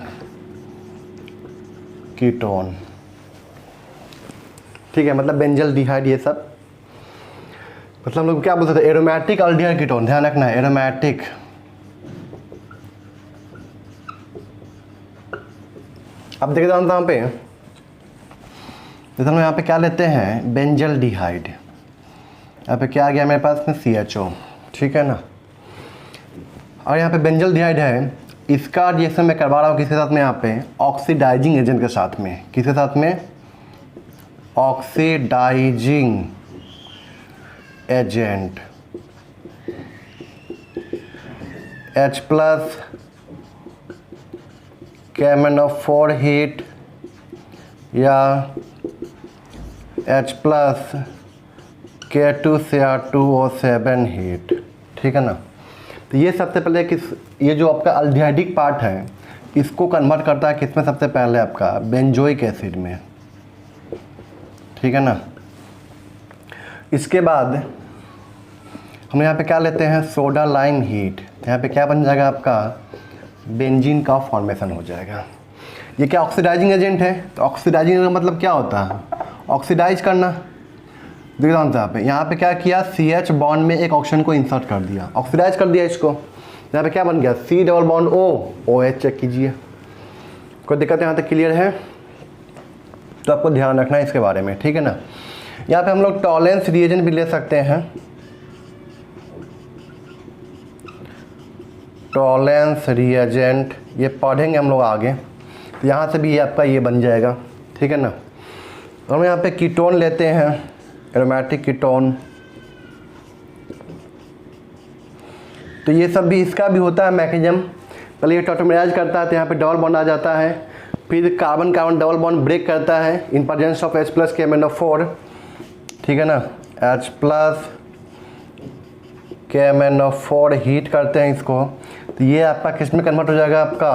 Speaker 1: कीटोन, ठीक है, मतलब बेंजल डिहाइड ये सब, मतलब हम लोग क्या बोल सकते हैं एरोमेटिक अल्डिहाइड कीटोन, ध्यान रखना है एरोमेटिक। अब देख रहे हैं यहाँ पे, जैसे हम यहाँ पे क्या लेते हैं बेंजल डिहाइड, यहाँ पे क्या आ गया मेरे पास में CHO, ठीक है ना। और यहाँ पे बेंजल डिहाइड है, इसका रिएक्शन मैं करवा रहा हूँ किसके साथ में, यहाँ पे ऑक्सीडाइजिंग एजेंट के साथ में, किसके साथ में oxidising agent H plus KMnO4 heat या H प्लस K2Cr2O7 हीट, ठीक है ना। तो ये सबसे पहले ये जो आपका अल्डिहाइडिक पार्ट है इसको कन्वर्ट करता है किसमें, सबसे पहले आपका बेंजोइक एसिड में, ठीक है ना। इसके बाद हम यहाँ पे क्या लेते हैं सोडा लाइम हीट, यहाँ पे क्या बन जाएगा आपका बेंजीन का फॉर्मेशन हो जाएगा। ये क्या ऑक्सीडाइजिंग एजेंट है, तो ऑक्सीडाइजिंग का मतलब क्या होता है ऑक्सीडाइज करना। देख रहा हूँ यहाँ पे क्या किया CH बॉन्ड में एक ऑक्सीजन को इंसर्ट कर दिया, ऑक्सीडाइज कर दिया इसको। यहाँ पे क्या बन गया C double bond O OH, check कीजिए, कोई दिक्कत यहाँ तक क्लियर है। तो आपको ध्यान रखना है इसके बारे में, ठीक है ना। यहाँ पे हम लोग टॉलेंस रिएजेंट भी ले सकते हैं, टॉलेंस रिएजेंट ये पढ़ेंगे हम लोग आगे। तो यहाँ से भी ये आपका ये बन जाएगा, ठीक है ना। हम यहाँ पे कीटोन लेते हैं एरोमेटिक कीटोन, तो ये सब भी इसका भी होता है मैकेनिज्म। पहले ये टॉटोमेराइज करता है तो यहाँ पे डबल बॉन्ड आ जाता है, फिर carbon carbon double bond break करता है in presence of H plus KMnO4, ठीक है ना। H प्लस KMnO4 हीट करते हैं इसको, तो ये आपका किस में कन्वर्ट हो जाएगा आपका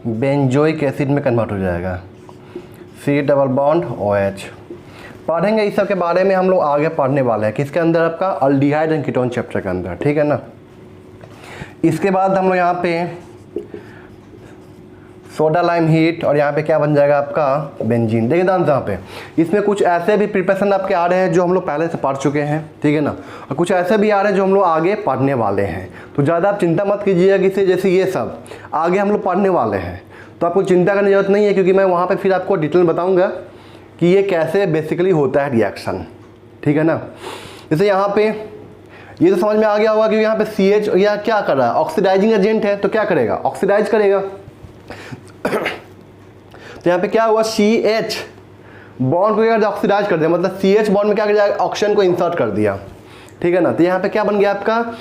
Speaker 1: बेंजोइक एसिड में कन्वर्ट हो जाएगा, C डबल बॉन्ड OH। पढ़ेंगे इस सब के बारे में हम लोग आगे पढ़ने वाले हैं किसके अंदर आपका अल्डिहाइड एंड कीटोन चैप्टर के अंदर, ठीक है ना। इसके बाद हम लोग यहाँ पे सोडा लाइम हीट और यहाँ पे क्या बन जाएगा आपका बेंजीन। देखिए दाम यहाँ पे इसमें कुछ ऐसे भी प्रिपरेशन आपके आ रहे हैं जो हम लोग पहले से पढ़ चुके हैं, ठीक है ना, और कुछ ऐसे भी आ रहे हैं जो हम लोग आगे पढ़ने वाले हैं। तो ज़्यादा आप चिंता मत कीजिएगा कि जैसे ये सब आगे हम लोग पढ़ने वाले हैं, तो आपको चिंता करने की जरूरत नहीं है, क्योंकि मैं वहाँ पर फिर आपको डिटेल बताऊँगा कि ये कैसे बेसिकली होता है रिएक्शन, ठीक है ना। जैसे यहाँ पे ये तो समझ में आ गया होगा कि यहाँ पे CH या क्या कर रहा है ऑक्सीडाइजिंग एजेंट है, तो क्या करेगा ऑक्सीडाइज करेगा। तो यहाँ पे क्या हुआ CH बॉन्ड को ऑक्सीडाइज कर दिया, मतलब CH बॉन्ड में क्या कर दिया ऑक्सीजन को इंसर्ट कर दिया, ठीक है ना। तो यहाँ पे क्या बन गया आपका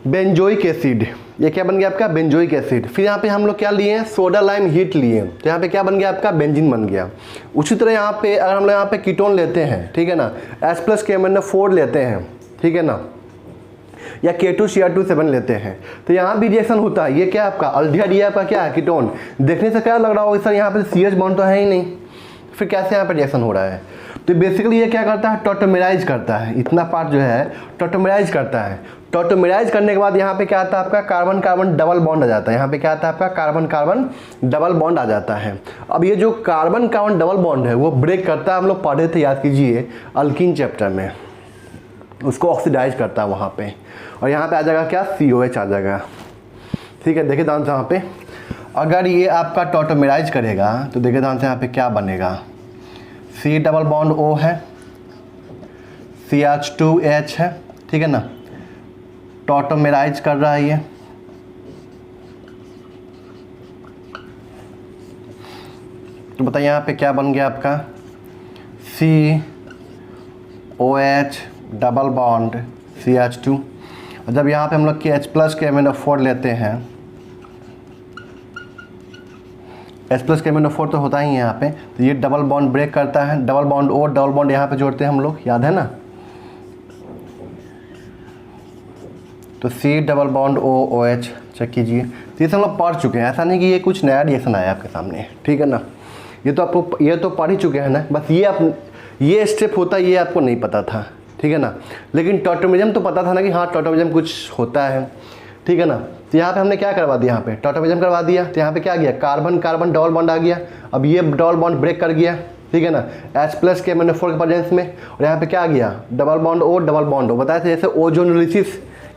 Speaker 1: बेंजोइक एसिड, ये क्या बन गया आपका बेंजोइक एसिड। फिर यहाँ पे हम लोग क्या लिए सोडा लाइम हीट लिए, तो यहाँ पे क्या बन गया आपका बेंजीन बन गया। उसी तरह यहाँ पे अगर हम लोग यहाँ पे कीटोन लेते हैं, ठीक है ना, H प्लस KMnO4 लेते हैं, ठीक है ना, या K2Cr2O7 लेते हैं, तो यहाँ भी रिएक्शन होता है। ये क्या आपका अल्डिहाइड, ये आपका क्या है कीटोन। देखने से क्या लग रहा होगा सर यहाँ पे CH बॉन्ड तो है ही नहीं, फिर कैसे यहाँ पे रिएक्शन हो रहा है। तो बेसिकली ये क्या करता है टॉटोमेराइज करता है, इतना पार्ट जो है टॉटोमेराइज करता है। टॉटोमेराइज करने के बाद यहाँ पे क्या आता है आपका कार्बन कार्बन डबल बॉन्ड आ जाता है। यहाँ पे क्या आता है आपका कार्बन कार्बन डबल बॉन्ड आ जाता है। अब ये जो कार्बन कार्बन डबल बॉन्ड है वो ब्रेक करता है, हम लोग पढ़े थे याद कीजिए अल्कीन चैप्टर में, उसको ऑक्सीडाइज करता है वहाँ पे, और यहाँ पे आ जाएगा क्या COH आ जाएगा। ठीक है, देखिए ध्यान से यहाँ पे अगर ये आपका टॉटोमेराइज करेगा तो देखिए ध्यान से यहाँ पे क्या बनेगा, C डबल बॉन्ड O है, CH2H है, ठीक है ना, टॉटोमेराइज कर रहा है ये। तो बताइए यहाँ पे क्या बन गया आपका COH डबल बॉन्ड CH2। और जब यहाँ पे हम लोग H प्लस के MnO4 लेते हैं, H प्लस के MnO4 तो होता ही है यहाँ पे, तो ये डबल बॉन्ड ब्रेक करता है, double bond O double bond यहाँ पे जोड़ते हैं हम लोग, याद है ना। तो C double bond OH check कीजिए। तो ये सब हम लोग पढ़ चुके हैं, ऐसा नहीं कि ये कुछ नया रिएक्शन आया आपके सामने, ठीक है ना। ये तो आपको ये तो पढ़ ही चुके हैं ना, बस ये स्टेप होता है ये आपको नहीं पता था, ठीक है ना। लेकिन टॉटोमेरिज्म तो पता था ना कि हाँ टॉटोमेरिज्म कुछ होता है, ठीक है ना। तो यहाँ पे हमने क्या करवा दिया, यहाँ पे टॉटोमेरिज्म करवा दिया, तो यहाँ पे क्या गया कार्बन कार्बन डबल बॉन्ड आ गया। अब ये डबल बॉन्ड ब्रेक कर गया, ठीक है ना, H प्लस के MnO4 के प्रेजेंस में, और यहाँ पे क्या आ गया double bond O double bond O। बताए थे जैसे ओजोनोलिसिस,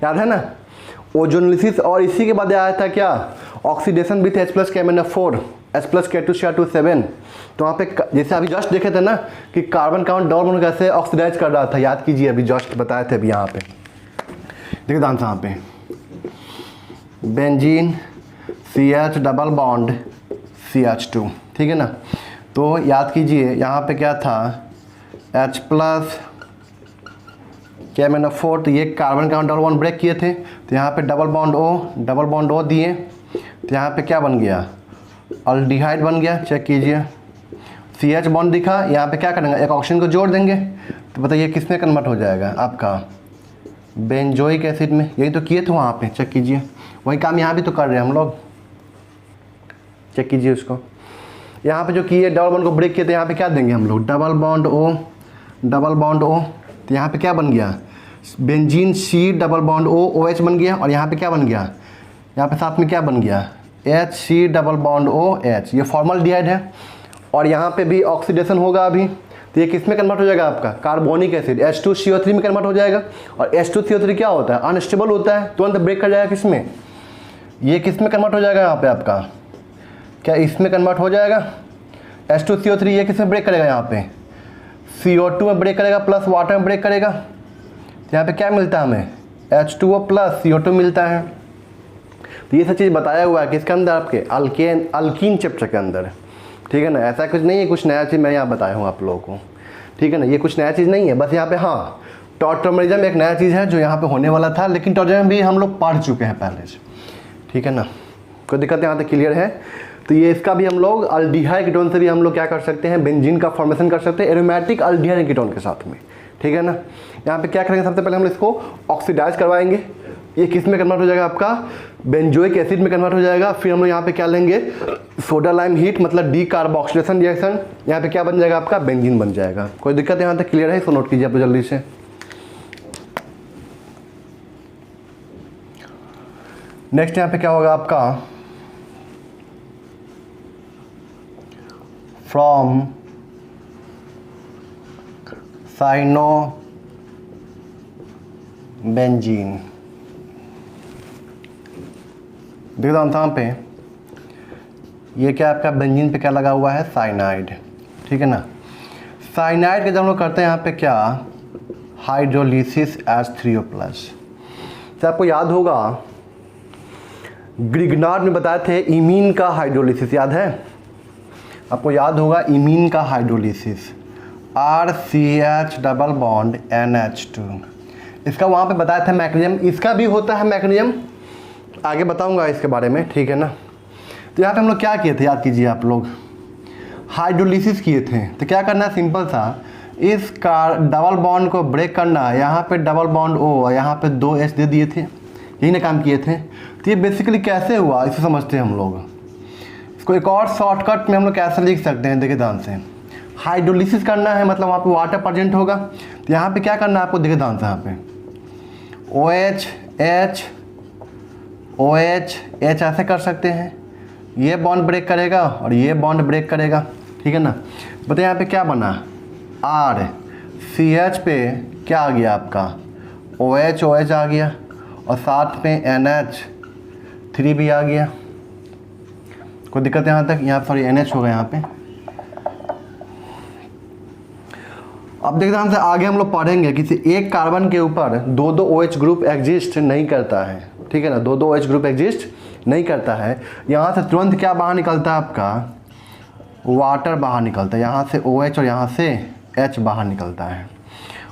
Speaker 1: याद है ना, ओजोनोलिसिस। और इसी के बाद आया था क्या ऑक्सीडेशन विथ H प्लस के MnO4 H प्लस K2Cr2 तो वहाँ पे जैसे अभी जस्ट देखे थे ना कि कार्बन कार्बन डबल बॉन्ड कैसे ऑक्सीडाइज कर रहा था, याद कीजिए अभी जस्ट बताए थे अभी। यहाँ पे देखिए ध्यान से यहाँ पे benzene CH double bond CH2, ठीक है ना। तो याद कीजिए यहाँ पे क्या था H प्लस के MnO4, तो ये carbon carbon double bond break किए थे, तो यहाँ पे डबल बॉन्ड O दिए, तो यहाँ पे क्या बन गया अल्डिहाइड बन गया, चेक कीजिए। CH बॉन्ड दिखा, यहाँ पे क्या करेंगे एक ऑक्सीजन को जोड़ देंगे, तो बताइए किस में कन्वर्ट हो जाएगा आपका बेंजोइक एसिड में। यही तो किए थे वहाँ पे, चेक कीजिए, वही काम यहाँ भी तो कर रहे हैं हम लोग, चेक कीजिए उसको। यहाँ पे जो किए डबल बॉन्ड को ब्रेक किए थे, यहाँ पे क्या देंगे हम लोग डबल बॉन्ड O, तो यहाँ पे क्या बन गया benzene C double bond O OH बन गया। और यहाँ पे क्या बन गया, यहाँ पे साथ में क्या बन गया HC डबल बॉन्ड OH, ये फॉर्मल्डिहाइड है। और यहाँ पे भी ऑक्सीडेशन होगा अभी, तो ये किस में कन्वर्ट हो जाएगा आपका कार्बोनिक एसिड H2CO3 में कन्वर्ट हो जाएगा। और H2CO3 क्या होता है अनस्टेबल होता है, तुरंत ब्रेक कर जाएगा किस में, ये किस में कन्वर्ट हो जाएगा यहाँ पे आपका क्या इसमें कन्वर्ट हो जाएगा H2CO3, ये किस में ब्रेक करेगा यहाँ पे CO2 में ब्रेक करेगा प्लस वाटर में ब्रेक करेगा। तो यहाँ पे क्या मिलता है हमें H2O प्लस CO2 मिलता है। तो ये सब चीज़ बताया हुआ है किसके अंदर आपके अल्कीन चैप्टर के अंदर, ठीक है ना। ऐसा कुछ नहीं है कुछ नया चीज़ मैं यहाँ बताया हूँ आप लोगों को, ठीक है ना। ये कुछ नया चीज़ नहीं है, बस यहाँ पे हाँ टॉटोमेरिज्म एक नया चीज़ है जो यहाँ पे होने वाला था, लेकिन टॉटोमेरिज्म भी हम लोग पढ़ चुके हैं पहले से, ठीक है ना। कोई दिक्कत यहाँ तक क्लियर है। तो ये इसका भी हम लोग अल्डिहाइड कीटोन से भी हम लोग क्या कर सकते हैं बेंजीन का फॉर्मेशन कर सकते हैं एरोमेटिक अल्डिहाइड कीटोन के साथ में, ठीक है ना। यहाँ पे क्या करेंगे सबसे पहले हम इसको ऑक्सीडाइज करवाएंगे, ये किस में कन्वर्ट हो जाएगा आपका बेंजोइक एसिड में कन्वर्ट हो जाएगा। फिर हम लोग यहाँ पे क्या लेंगे सोडा लाइम हीट मतलब डी कार्बोक्सिलेशन रिएक्शन, यहाँ पे क्या बन जाएगा आपका बेंजीन बन जाएगा। कोई दिक्कत यहाँ तक क्लियर है, इसको नोट कीजिए आप जल्दी से। नेक्स्ट यहाँ पे क्या होगा आपका फ्रॉम साइनोबेंजीन, देखो यहाँ पे ये क्या आपका बेंजीन पे क्या लगा हुआ है साइनाइड, ठीक है ना। साइनाइड के जब हम लोग करते हैं यहाँ पे क्या हाइड्रोलिसिस H3O+। तो आपको याद होगा ग्रिग्नार्ड में बताए थे इमीन का हाइड्रोलिसिस, याद है आपको, याद होगा इमीन का hydrolysis RCH double bond NH2, इसका वहाँ पे बताया था मैकेनिज्म, इसका भी होता है मैकेनिज्म, आगे बताऊंगा इसके बारे में, ठीक है ना। तो यहाँ पे हम लोग क्या किए थे याद कीजिए आप लोग हाइड्रोलिसिस किए थे। तो क्या करना है सिंपल सा, इस डबल बॉन्ड को ब्रेक करना है, यहाँ पे डबल बॉन्ड O और यहाँ पे 2H दे दिए थे, यही ना काम किए थे। तो ये बेसिकली कैसे हुआ इसे समझते हैं हम लोग, इसको एक और शॉर्टकट में हम लोग कैसे लिख सकते हैं, देखिए ध्यान से। हाइड्रोलिसिस करना है मतलब वहाँ पे वाटर प्रेजेंट होगा, तो यहाँ पे क्या करना है आपको, देखिए ध्यान से, यहाँ पे OH H OH H ऐसे कर सकते हैं, ये बॉन्ड ब्रेक करेगा और ये बॉन्ड ब्रेक करेगा, ठीक है ना। बताइए यहाँ पे क्या बना, R CH पे क्या आ गया आपका OH OH आ गया और साथ में NH3 भी आ गया। कोई दिक्कत यहाँ तक, यहाँ सॉरी NH होगा यहाँ पे। अब देखते हैं हमसे आगे हम लोग पढ़ेंगे किसी एक कार्बन के ऊपर दो OH ग्रुप एग्जिस्ट नहीं करता है, ठीक है ना, दो OH ग्रुप एग्जिस्ट नहीं करता है। यहाँ से तुरंत क्या बाहर निकलता है आपका, वाटर बाहर निकलता है, यहाँ से OH और यहाँ से H बाहर निकलता है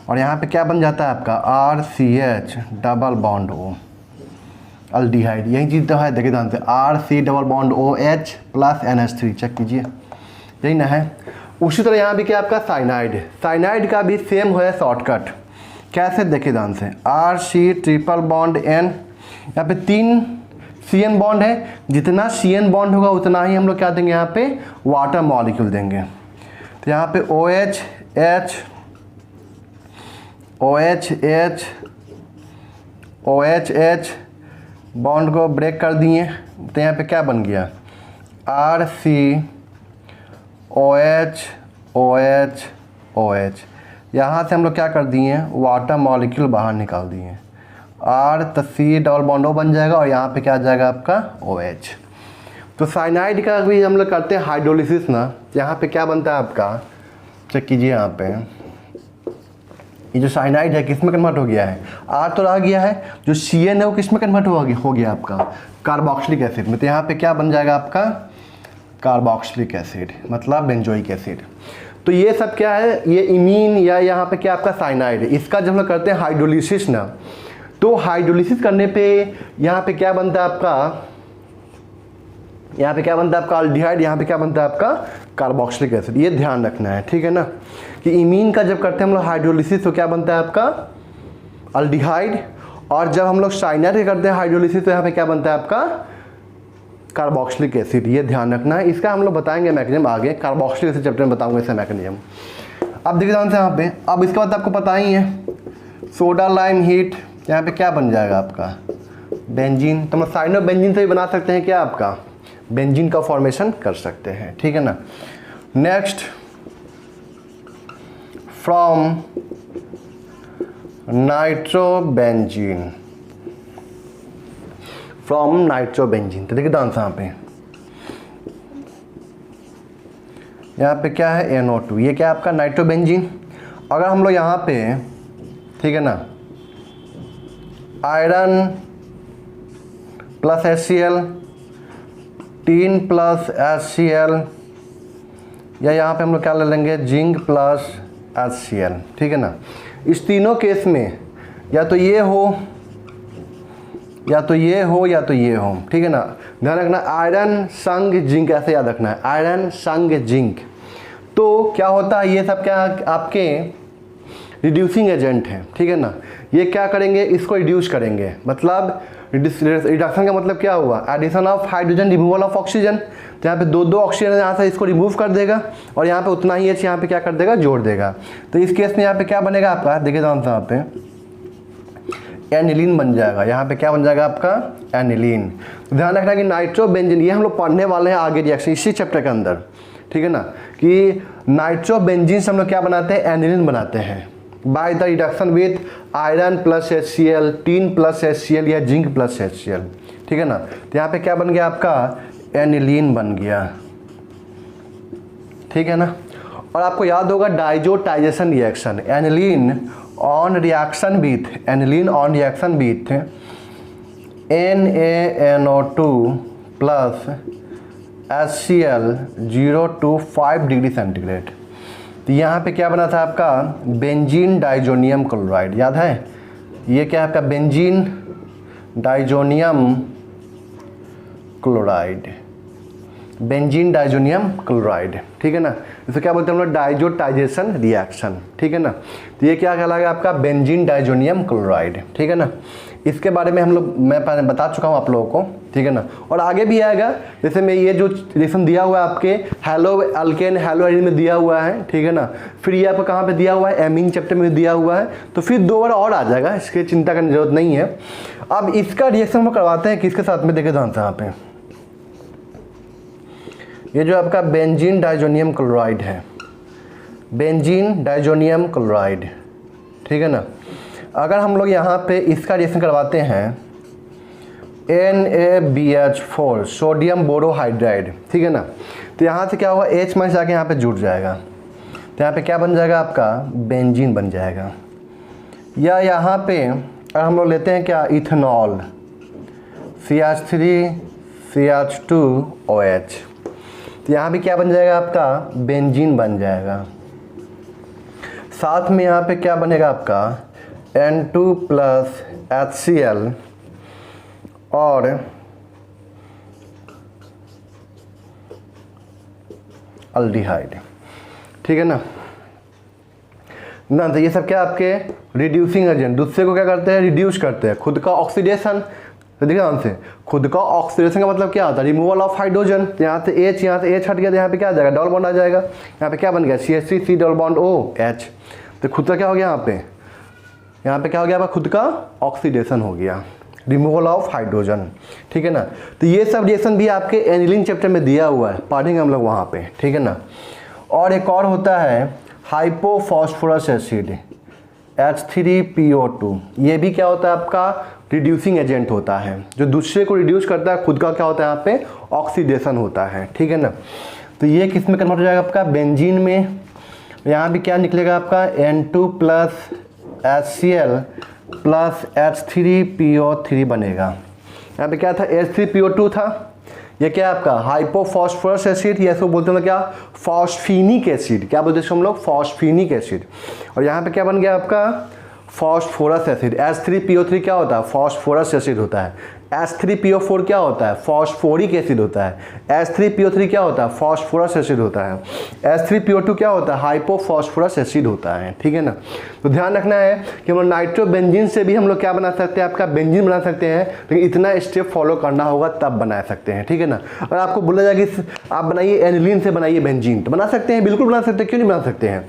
Speaker 1: और यहाँ पे क्या बन जाता है आपका RCH double bond O aldehyde. यही चीज़ तो है, देखिए ध्यान से RC double bond OH plus NH3, check कीजिए, यही ना है। उसी तरह यहाँ भी क्या आपका साइनाइड, साइनाइड का भी सेम है शॉर्टकट, कैसे देखिए ध्यान से RC ट्रिपल बॉन्ड N, यहाँ पे 3 CN बॉन्ड है, जितना CN बॉन्ड होगा उतना ही हम लोग क्या देंगे यहाँ पे वाटर मॉलिक्यूल देंगे। तो यहाँ पे OH H OH H OH H bond को ब्रेक कर दिए, तो यहाँ पे क्या बन गया RC OH OH OH, यहाँ से हम लोग क्या कर दिए वाटर मॉलिक्यूल बाहर निकाल दिए, R तो C डबल बॉन्ड O बन जाएगा और यहाँ पे क्या आ जाएगा आपका OH। तो साइनाइड का भी हम लोग करते हैं हाइड्रोलिसिस ना, यहाँ पे क्या बनता है आपका, चेक कीजिए यहाँ पे ये जो साइनाइड है किस में कन्वर्ट हो गया है, R तो रह गया है, जो CN है वो किस में कन्वर्ट हो गया आपका कार्बोक्सिलिक एसिड में। तो यहाँ पे क्या बन जाएगा आपका कार्बोक्सिलिक एसिड, मतलब बेंजोइक एसिड। तो ये सब क्या है, ये इमीन या यहाँ पे क्या आपका साइनाइड है। इसका जब हम लोग करते हैं हाइड्रोलिसिस ना, तो हाइड्रोलिसिस करने पे यहाँ पे क्या बनता है आपका, यहाँ पे क्या बनता है आपका अल्डिहाइड, यहाँ पे क्या बनता है आपका कार्बोक्सिलिक एसिड। ये ध्यान रखना है, ठीक है ना, कि इमीन का जब करते हैं हम लोग हाइड्रोलिसिस तो क्या बनता है आपका अल्डिहाइड, और जब हम लोग साइनाइड का करते हैं हाइड्रोलिसिस तो यहाँ पे क्या बनता है आपका कार्बोक्सिलिक एसिड। ये ध्यान रखना है, इसका हम लोग बताएंगे मैकेनिज्म आगे, कार्बोक्सिलिक एसिड चैप्टर में बताऊंगा इसका मैकेनिज्म। अब देखिए ध्यान से यहाँ पे, अब इसके बाद आपको पता ही है सोडा लाइम हीट, यहाँ पे क्या बन जाएगा आपका बेंजीन। तो हम साइनो बेंजीन से भी बना सकते हैं क्या आपका बेंजीन का फॉर्मेशन कर सकते हैं, ठीक है ना। Next from nitrobenzene, from nitrobenzene. तो देखिए ध्यान से यहाँ पे क्या है NO2, ये क्या आपका नाइट्रोबेंजीन। अगर हम लोग यहाँ पे, ठीक है ना, iron plus HCl, tin plus HCl, या यहाँ पे हम लोग क्या ले लेंगे जिंक प्लस HCl, ठीक है ना। इस तीनों केस में या तो ये हो या तो ये हो या तो ये हो, ठीक है ना। ध्यान रखना आयरन संग जिंक, ऐसे याद रखना है आयरन संग जिंक। तो क्या होता है, ये सब क्या आपके रिड्यूसिंग एजेंट हैं, ठीक है ना। ये क्या करेंगे, इसको रिड्यूस करेंगे, मतलब रिडक्शन का मतलब क्या हुआ addition of hydrogen removal of oxygen. तो यहाँ पे दो ऑक्सीजन यहाँ से इसको रिमूव कर देगा और यहाँ पे उतना ही H यहाँ पे क्या कर देगा जोड़ देगा। तो इस केस में यहाँ पे क्या बनेगा आपका, देखिए यहाँ पे एनिलीन बन जाएगा, यहाँ पे क्या बन जाएगा आपका एनिलीन। ध्यान रखना कि नाइट्रोबेंजीन ये हम लोग पढ़ने वाले हैं आगे रिएक्शन इसी चैप्टर के अंदर, ठीक है ना, कि नाइट्रोबेंजीन से हम लोग क्या बनाते हैं एनिलीन बनाते हैं by the reduction with iron plus HCl, tin plus HCl या जिंक प्लस HCl, ठीक है ना। तो यहाँ पे क्या बन गया आपका एनिलीन बन गया, ठीक है ना। और आपको याद होगा diazotization reaction, aniline on reaction with NaNO2 plus HCl 0 to 5 degree centigrade. तो यहाँ पे क्या बना था आपका बेंजीन डाइजोनियम क्लोराइड, याद है ये क्या है आपका benzene diazonium chloride, benzene diazonium chloride, ठीक है ना। इसे क्या बोलते हैं हम लोग डाइजोटाइजेशन रिएक्शन, ठीक है ना। तो ये क्या कहलाएगा आपका बेंजीन डाइजोनियम क्लोराइड, ठीक है ना। इसके बारे में हम लोग मैं पहले बता चुका हूँ आप लोगों को, ठीक है ना। और आगे भी आएगा, जैसे मैं ये जो रिएक्शन दिया हुआ है आपके हेलो अल्केन हेलो एल्डिहाइड में दिया हुआ है, ठीक है ना। फिर ये आपको कहाँ पे दिया हुआ है, एमीन चैप्टर में दिया हुआ है, तो फिर 2 बार और आ जाएगा, इसकी चिंता करने की जरूरत नहीं है। अब इसका रिएक्शन हम करवाते हैं किसके साथ में, देखे ध्यान से यहाँ पे, ये जो आपका बेंजीन डाइजोनियम क्लोराइड है, बेंजीन डाइजोनियम क्लोराइड, ठीक है ना। अगर हम लोग यहाँ पे इसका रिएक्शन करवाते हैं NaBH4 सोडियम बोरोहाइड्राइड, ठीक है ना, तो यहाँ से क्या होगा, H माइनस आके यहाँ पे जुड़ जाएगा, तो यहाँ पे क्या बन जाएगा आपका बेंजीन बन जाएगा। या यहाँ पे अगर हम लोग लेते हैं क्या, इथेनॉल CH3CH2OH, तो यहाँ भी क्या बन जाएगा आपका बेंजीन बन जाएगा। साथ में यहाँ पे क्या बनेगा आपका N2+HCl और अल्डिहाइड, ठीक है ना। तो ये सब क्या आपके रिड्यूसिंग एजेंट, दूसरे को क्या करते हैं, रिड्यूस करते हैं। खुद का ऑक्सीडेशन, तो देखिए ध्यान से, खुद का ऑक्सीडेशन का मतलब क्या होता है, रिमूवल ऑफ हाइड्रोजन। तो यहाँ से H हट गया, तो यहाँ पे क्या आ जाएगा, डबल बॉन्ड आ जाएगा। यहाँ पे क्या बन गया CH3C डबल बॉन्ड OH, तो खुद का क्या हो गया, यहाँ पे क्या हो गया आपका खुद का ऑक्सीडेशन हो गया, रिमूवल ऑफ हाइड्रोजन, ठीक है ना। तो ये सब रिएक्शन भी आपके एनिलीन चैप्टर में दिया हुआ है, पढ़ेंगे हम लोग वहाँ पे, ठीक है ना। और एक और होता है हाइपोफॉस्फोरस एसिड H3PO2, ये भी क्या होता है आपका रिड्यूसिंग एजेंट होता है, जो दूसरे को रिड्यूस करता है, खुद का क्या होता है यहाँ पे ऑक्सीडेशन होता है, ठीक है ना। तो ये किस में कन्वर्ट हो जाएगा आपका बेंजीन में। यहाँ भी क्या निकलेगा आपका N2+HCl प्लस H3PO3 बनेगा। यहाँ पे क्या था H3PO2 था, ये क्या है आपका हाइपोफॉस्फोरस एसिड, या इसको बोलते हैं क्या फॉस्फीनिक एसिड, क्या बोलते हैं हम लोग फॉस्फीनिक एसिड। और यहाँ पे क्या बन गया आपका फॉस्फोरस एसिड। H3PO3 क्या होता है फॉस्फोरस एसिड होता है। H3PO4 क्या होता है फॉस्फोरिक एसिड होता है। H3PO3 क्या होता है फॉस्फोरस एसिड होता है। H3PO2 क्या होता है हाइपोफॉस्फोरस एसिड होता है, ठीक है ना। तो ध्यान रखना है कि हम लोग नाइट्रोबेंजीन से भी हम लोग क्या बना सकते हैं आपका बेंजीन बना सकते हैं, लेकिन इतना स्टेप फॉलो करना होगा तब बना सकते हैं, ठीक है ना। अगर आपको बोला जाए कि आप बनाइए एनिलीन से बनाइए बेंजीन, तो बना सकते हैं, बिल्कुल बना सकते हैं, क्यों नहीं बना सकते हैं।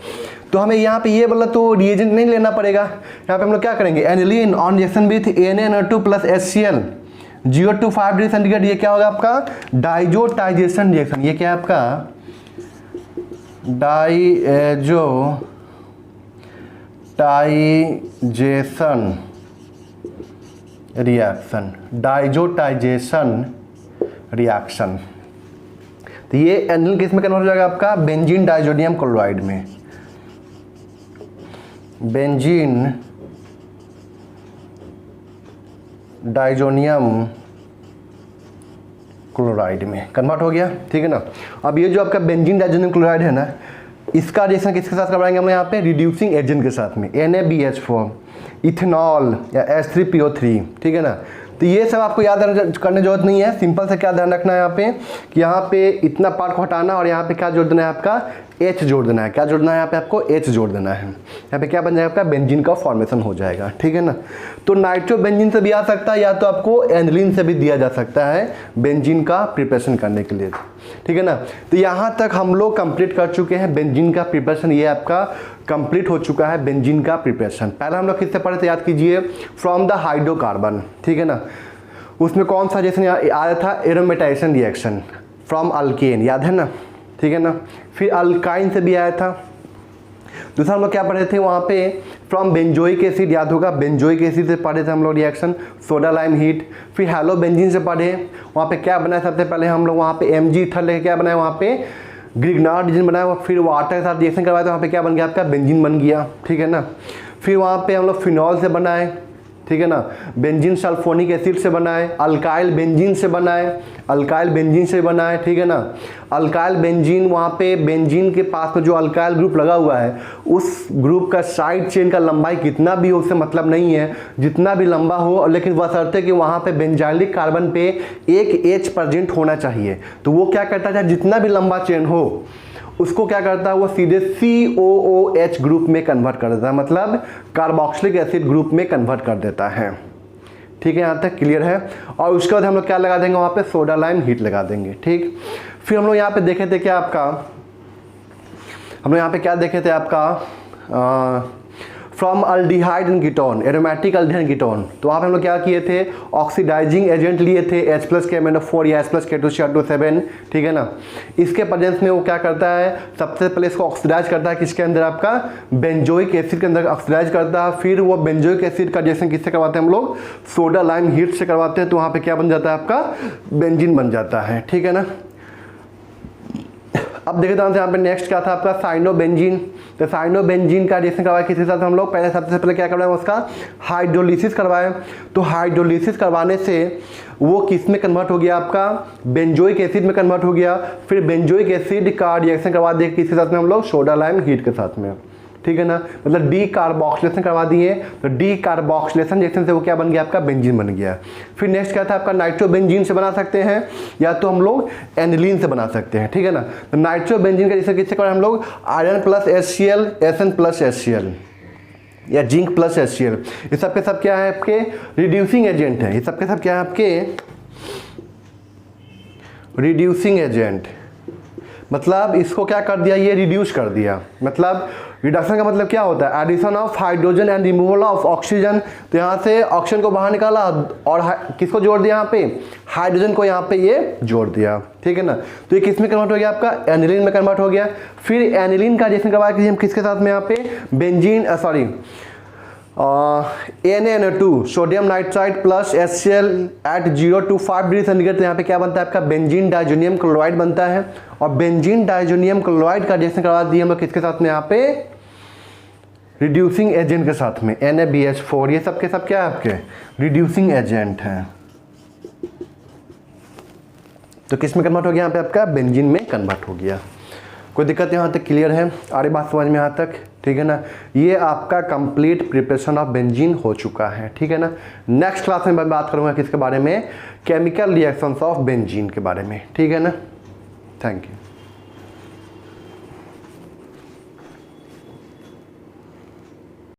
Speaker 1: तो हमें यहाँ पे ये बोला तो रिएजेंट नहीं लेना पड़ेगा। यहाँ पे हम लोग क्या करेंगे aniline on reaction with NaNO2+HCl 0 to 5 degree centigrade, ये क्या होगा आपका डाइजोटाइजेशन रिएक्शन। ये क्या है आपका डाइजोटाइजेशन रिएक्शन, डाइजोटाइजेशन रिएक्शन। तो ये एनिलीन किस में कन्वर्ट हो जाएगा आपका बेंजीन डाइजोनियम क्लोराइड में, बेंजीन डाइजोनियम क्लोराइड में कन्वर्ट हो गया, ठीक है ना। अब ये जो आपका बेंजीन डाइजोनियम क्लोराइड है ना, इसका रिएक्शन किसके साथ करवाएंगे हम यहाँ पे रिड्यूसिंग एजेंट के साथ में NaBH4 इथेनॉल या H3PO3, ठीक है ना। तो ये सब आपको याद करने की जरूरत नहीं है, सिंपल से क्या ध्यान रखना है यहाँ पे कि यहाँ पे इतना पार्ट को हटाना और यहाँ पे क्या जोड़ देना है आपका H जोड़ देना है। क्या जोड़ना है यहाँ पे आपको H जोड़ देना है। यहाँ पे क्या बन जाएगा आपका बेंजीन का फॉर्मेशन हो जाएगा, ठीक है ना। तो नाइट्रोबेंजीन से भी आ सकता है या तो आपको एनिलीन से भी दिया जा सकता है बेंजीन का प्रिपरेशन करने के लिए, ठीक है ना। तो यहाँ तक हम लोग कंप्लीट कर चुके हैं बेंजीन का प्रिपरेशन, ये आपका कंप्लीट हो चुका है बेंजीन का प्रिपरेशन। पहले हम लोग किससे पढ़े थे याद कीजिए फ्रॉम द हाइड्रोकार्बन, ठीक है ना। उसमें कौन सा रिएक्शन आया था एरोमेटाइजेशन रिएक्शन फ्रॉम अल्केन, याद है ना, ठीक है ना। फिर अल्काइन से भी आया था। दूसरा हम लोग क्या पढ़े थे वहाँ पे फ्रॉम बेंजोइक एसिड, याद होगा बेंजोइक एसिड से पढ़े थे हम लोग रिएक्शन सोडा लाइम हीट। फिर हेलो बेंजीन से पढ़े, वहाँ पे क्या बनाया सबसे पहले हम लोग वहाँ पे Mg इथर लेके क्या बनाया वहाँ पे ग्रिग्नार्ड डिजन बनाया। फिर वाटर के साथ रिएक्शन करवाया तो वहाँ पे क्या बन गया आपका बेंजीन बन गया, ठीक है ना। फिर वहाँ पे हम लोग फिनॉल से बनाए, ठीक है ना, बेंजीन सल्फोनिक एसिड से बनाए, अल्काइल बेंजीन से बनाए, अल्काइल बेंजीन से बनाए, ठीक है ना। अल्काइल बेंजीन वहाँ पे बेंजीन के पास में जो अल्काइल ग्रुप लगा हुआ है उस ग्रुप का साइड चेन का लंबाई कितना भी हो उससे मतलब नहीं है, जितना भी लंबा हो, लेकिन बशर्ते कि वहाँ पे बेंजाइलिक कार्बन पे एक H प्रेजेंट होना चाहिए। तो वो क्या करता है जितना भी लंबा चेन हो उसको क्या करता है वो सीधे COOH ग्रुप में कन्वर्ट कर देता है, मतलब कार्बोक्सिलिक एसिड ग्रुप में कन्वर्ट कर देता है, ठीक है, यहाँ तक क्लियर है। और उसके बाद हम लोग क्या लगा देंगे वहाँ पे, सोडा लाइम हीट लगा देंगे। ठीक, फिर हम लोग यहाँ पे देखे थे क्या आपका, हम लोग यहाँ पे क्या देखे थे आपका, from aldehyde and ketone, aromatic aldehyde ketone. तो वहाँ पे हम लोग क्या किए थे, ऑक्सीडाइजिंग एजेंट लिए थे H+ KMnO4 या H+ K2Cr2 ठीक है ना। इसके प्रेजेंस में वो क्या करता है, सबसे पहले इसको ऑक्सीडाइज करता है किसके अंदर, आपका बेंजोइक एसिड के अंदर ऑक्सीडाइज करता है। फिर वो बेंजोइक एसिड का रिएक्शन किससे करवाते हैं हम लोग, सोडा लाइम हीट से करवाते हैं। तो वहाँ पे क्या बन जाता है, आपका बेंजीन बन जाता है। ठीक है ना। अब देखते हैं यहाँ पे नेक्स्ट क्या था आपका, साइनोबेंजीन। तो साइनोबेंजीन का रिएक्शन करवाया किसके साथ हम लोग, पहले सबसे पहले क्या करवाए, उसका हाइड्रोलिसिस करवाए। तो हाइड्रोलिसिस करवाने से वो किस में कन्वर्ट हो गया, आपका बेंजोइक एसिड में कन्वर्ट हो गया। फिर बेंजोइक एसिड का रिएक्शन करवा दिए किसके साथ में हम लोग, सोडा लाइम हीट के साथ में। ठीक है ना, मतलब डी कार्बोक्सिलेशन करवा दिए। तो डी कार्बोक्सिलेशन रिएक्शन से वो क्या बन गया, आपका बेंजीन बन गया। फिर नेक्स्ट क्या था आपका, नाइट्रोबेंजीन से बना सकते हैं या तो हम लोग एनिलीन से बना सकते हैं। ठीक है ना। तो नाइट्रोबेंजीन का रिएक्शन किससे करवाए हम लोग, iron plus HCl, SN plus HCl या जिंक प्लस HCl। ये सब के सब क्या है, आपके रिड्यूसिंग एजेंट है। ये सब के सब क्या है, आपके रिड्यूसिंग एजेंट। मतलब इसको क्या कर दिया, ये रिड्यूस कर दिया। मतलब रिडक्शन का मतलब क्या होता है, addition of hydrogen and removal of oxygen. तो यहाँ से ऑक्सीजन को बाहर निकाला और किसको जोड़ दिया, यहाँ पे हाइड्रोजन को यहाँ पे ये जोड़ दिया। ठीक है ना। तो ये किस में कन्वर्ट हो गया, आपका एनिलीन में कन्वर्ट हो गया। फिर एनिलीन का रिएक्शन करवाया कि हम किसके साथ में, यहाँ पे benzene NaNO2 sodium nitride plus HCl at 0 to 5 degree centigrade. तो यहाँ पे क्या बनता है, आपका बेंजीन डाइजोनियम क्लोराइड बनता है। और बेंजीन डाइजोनियम क्लोराइड का रिएक्शन करवा दिए हम लोग किसके साथ में, यहाँ पे रिड्यूसिंग एजेंट के साथ में NaBH4। ये सब के सब क्या है, आपके रिड्यूसिंग एजेंट हैं। तो किस में कन्वर्ट हो गया, यहाँ पे आपका बेंजीन में कन्वर्ट हो गया। कोई दिक्कत यहाँ तक क्लियर है, आगे बात समझ में यहाँ तक। ठीक है ना। ये आपका कंप्लीट प्रिपरेशन ऑफ बेंजीन हो चुका है। ठीक है ना। नेक्स्ट क्लास में मैं बात करूँगा किसके बारे में, केमिकल रिएक्शंस ऑफ बेंजीन के बारे में। ठीक है ना। Thank you.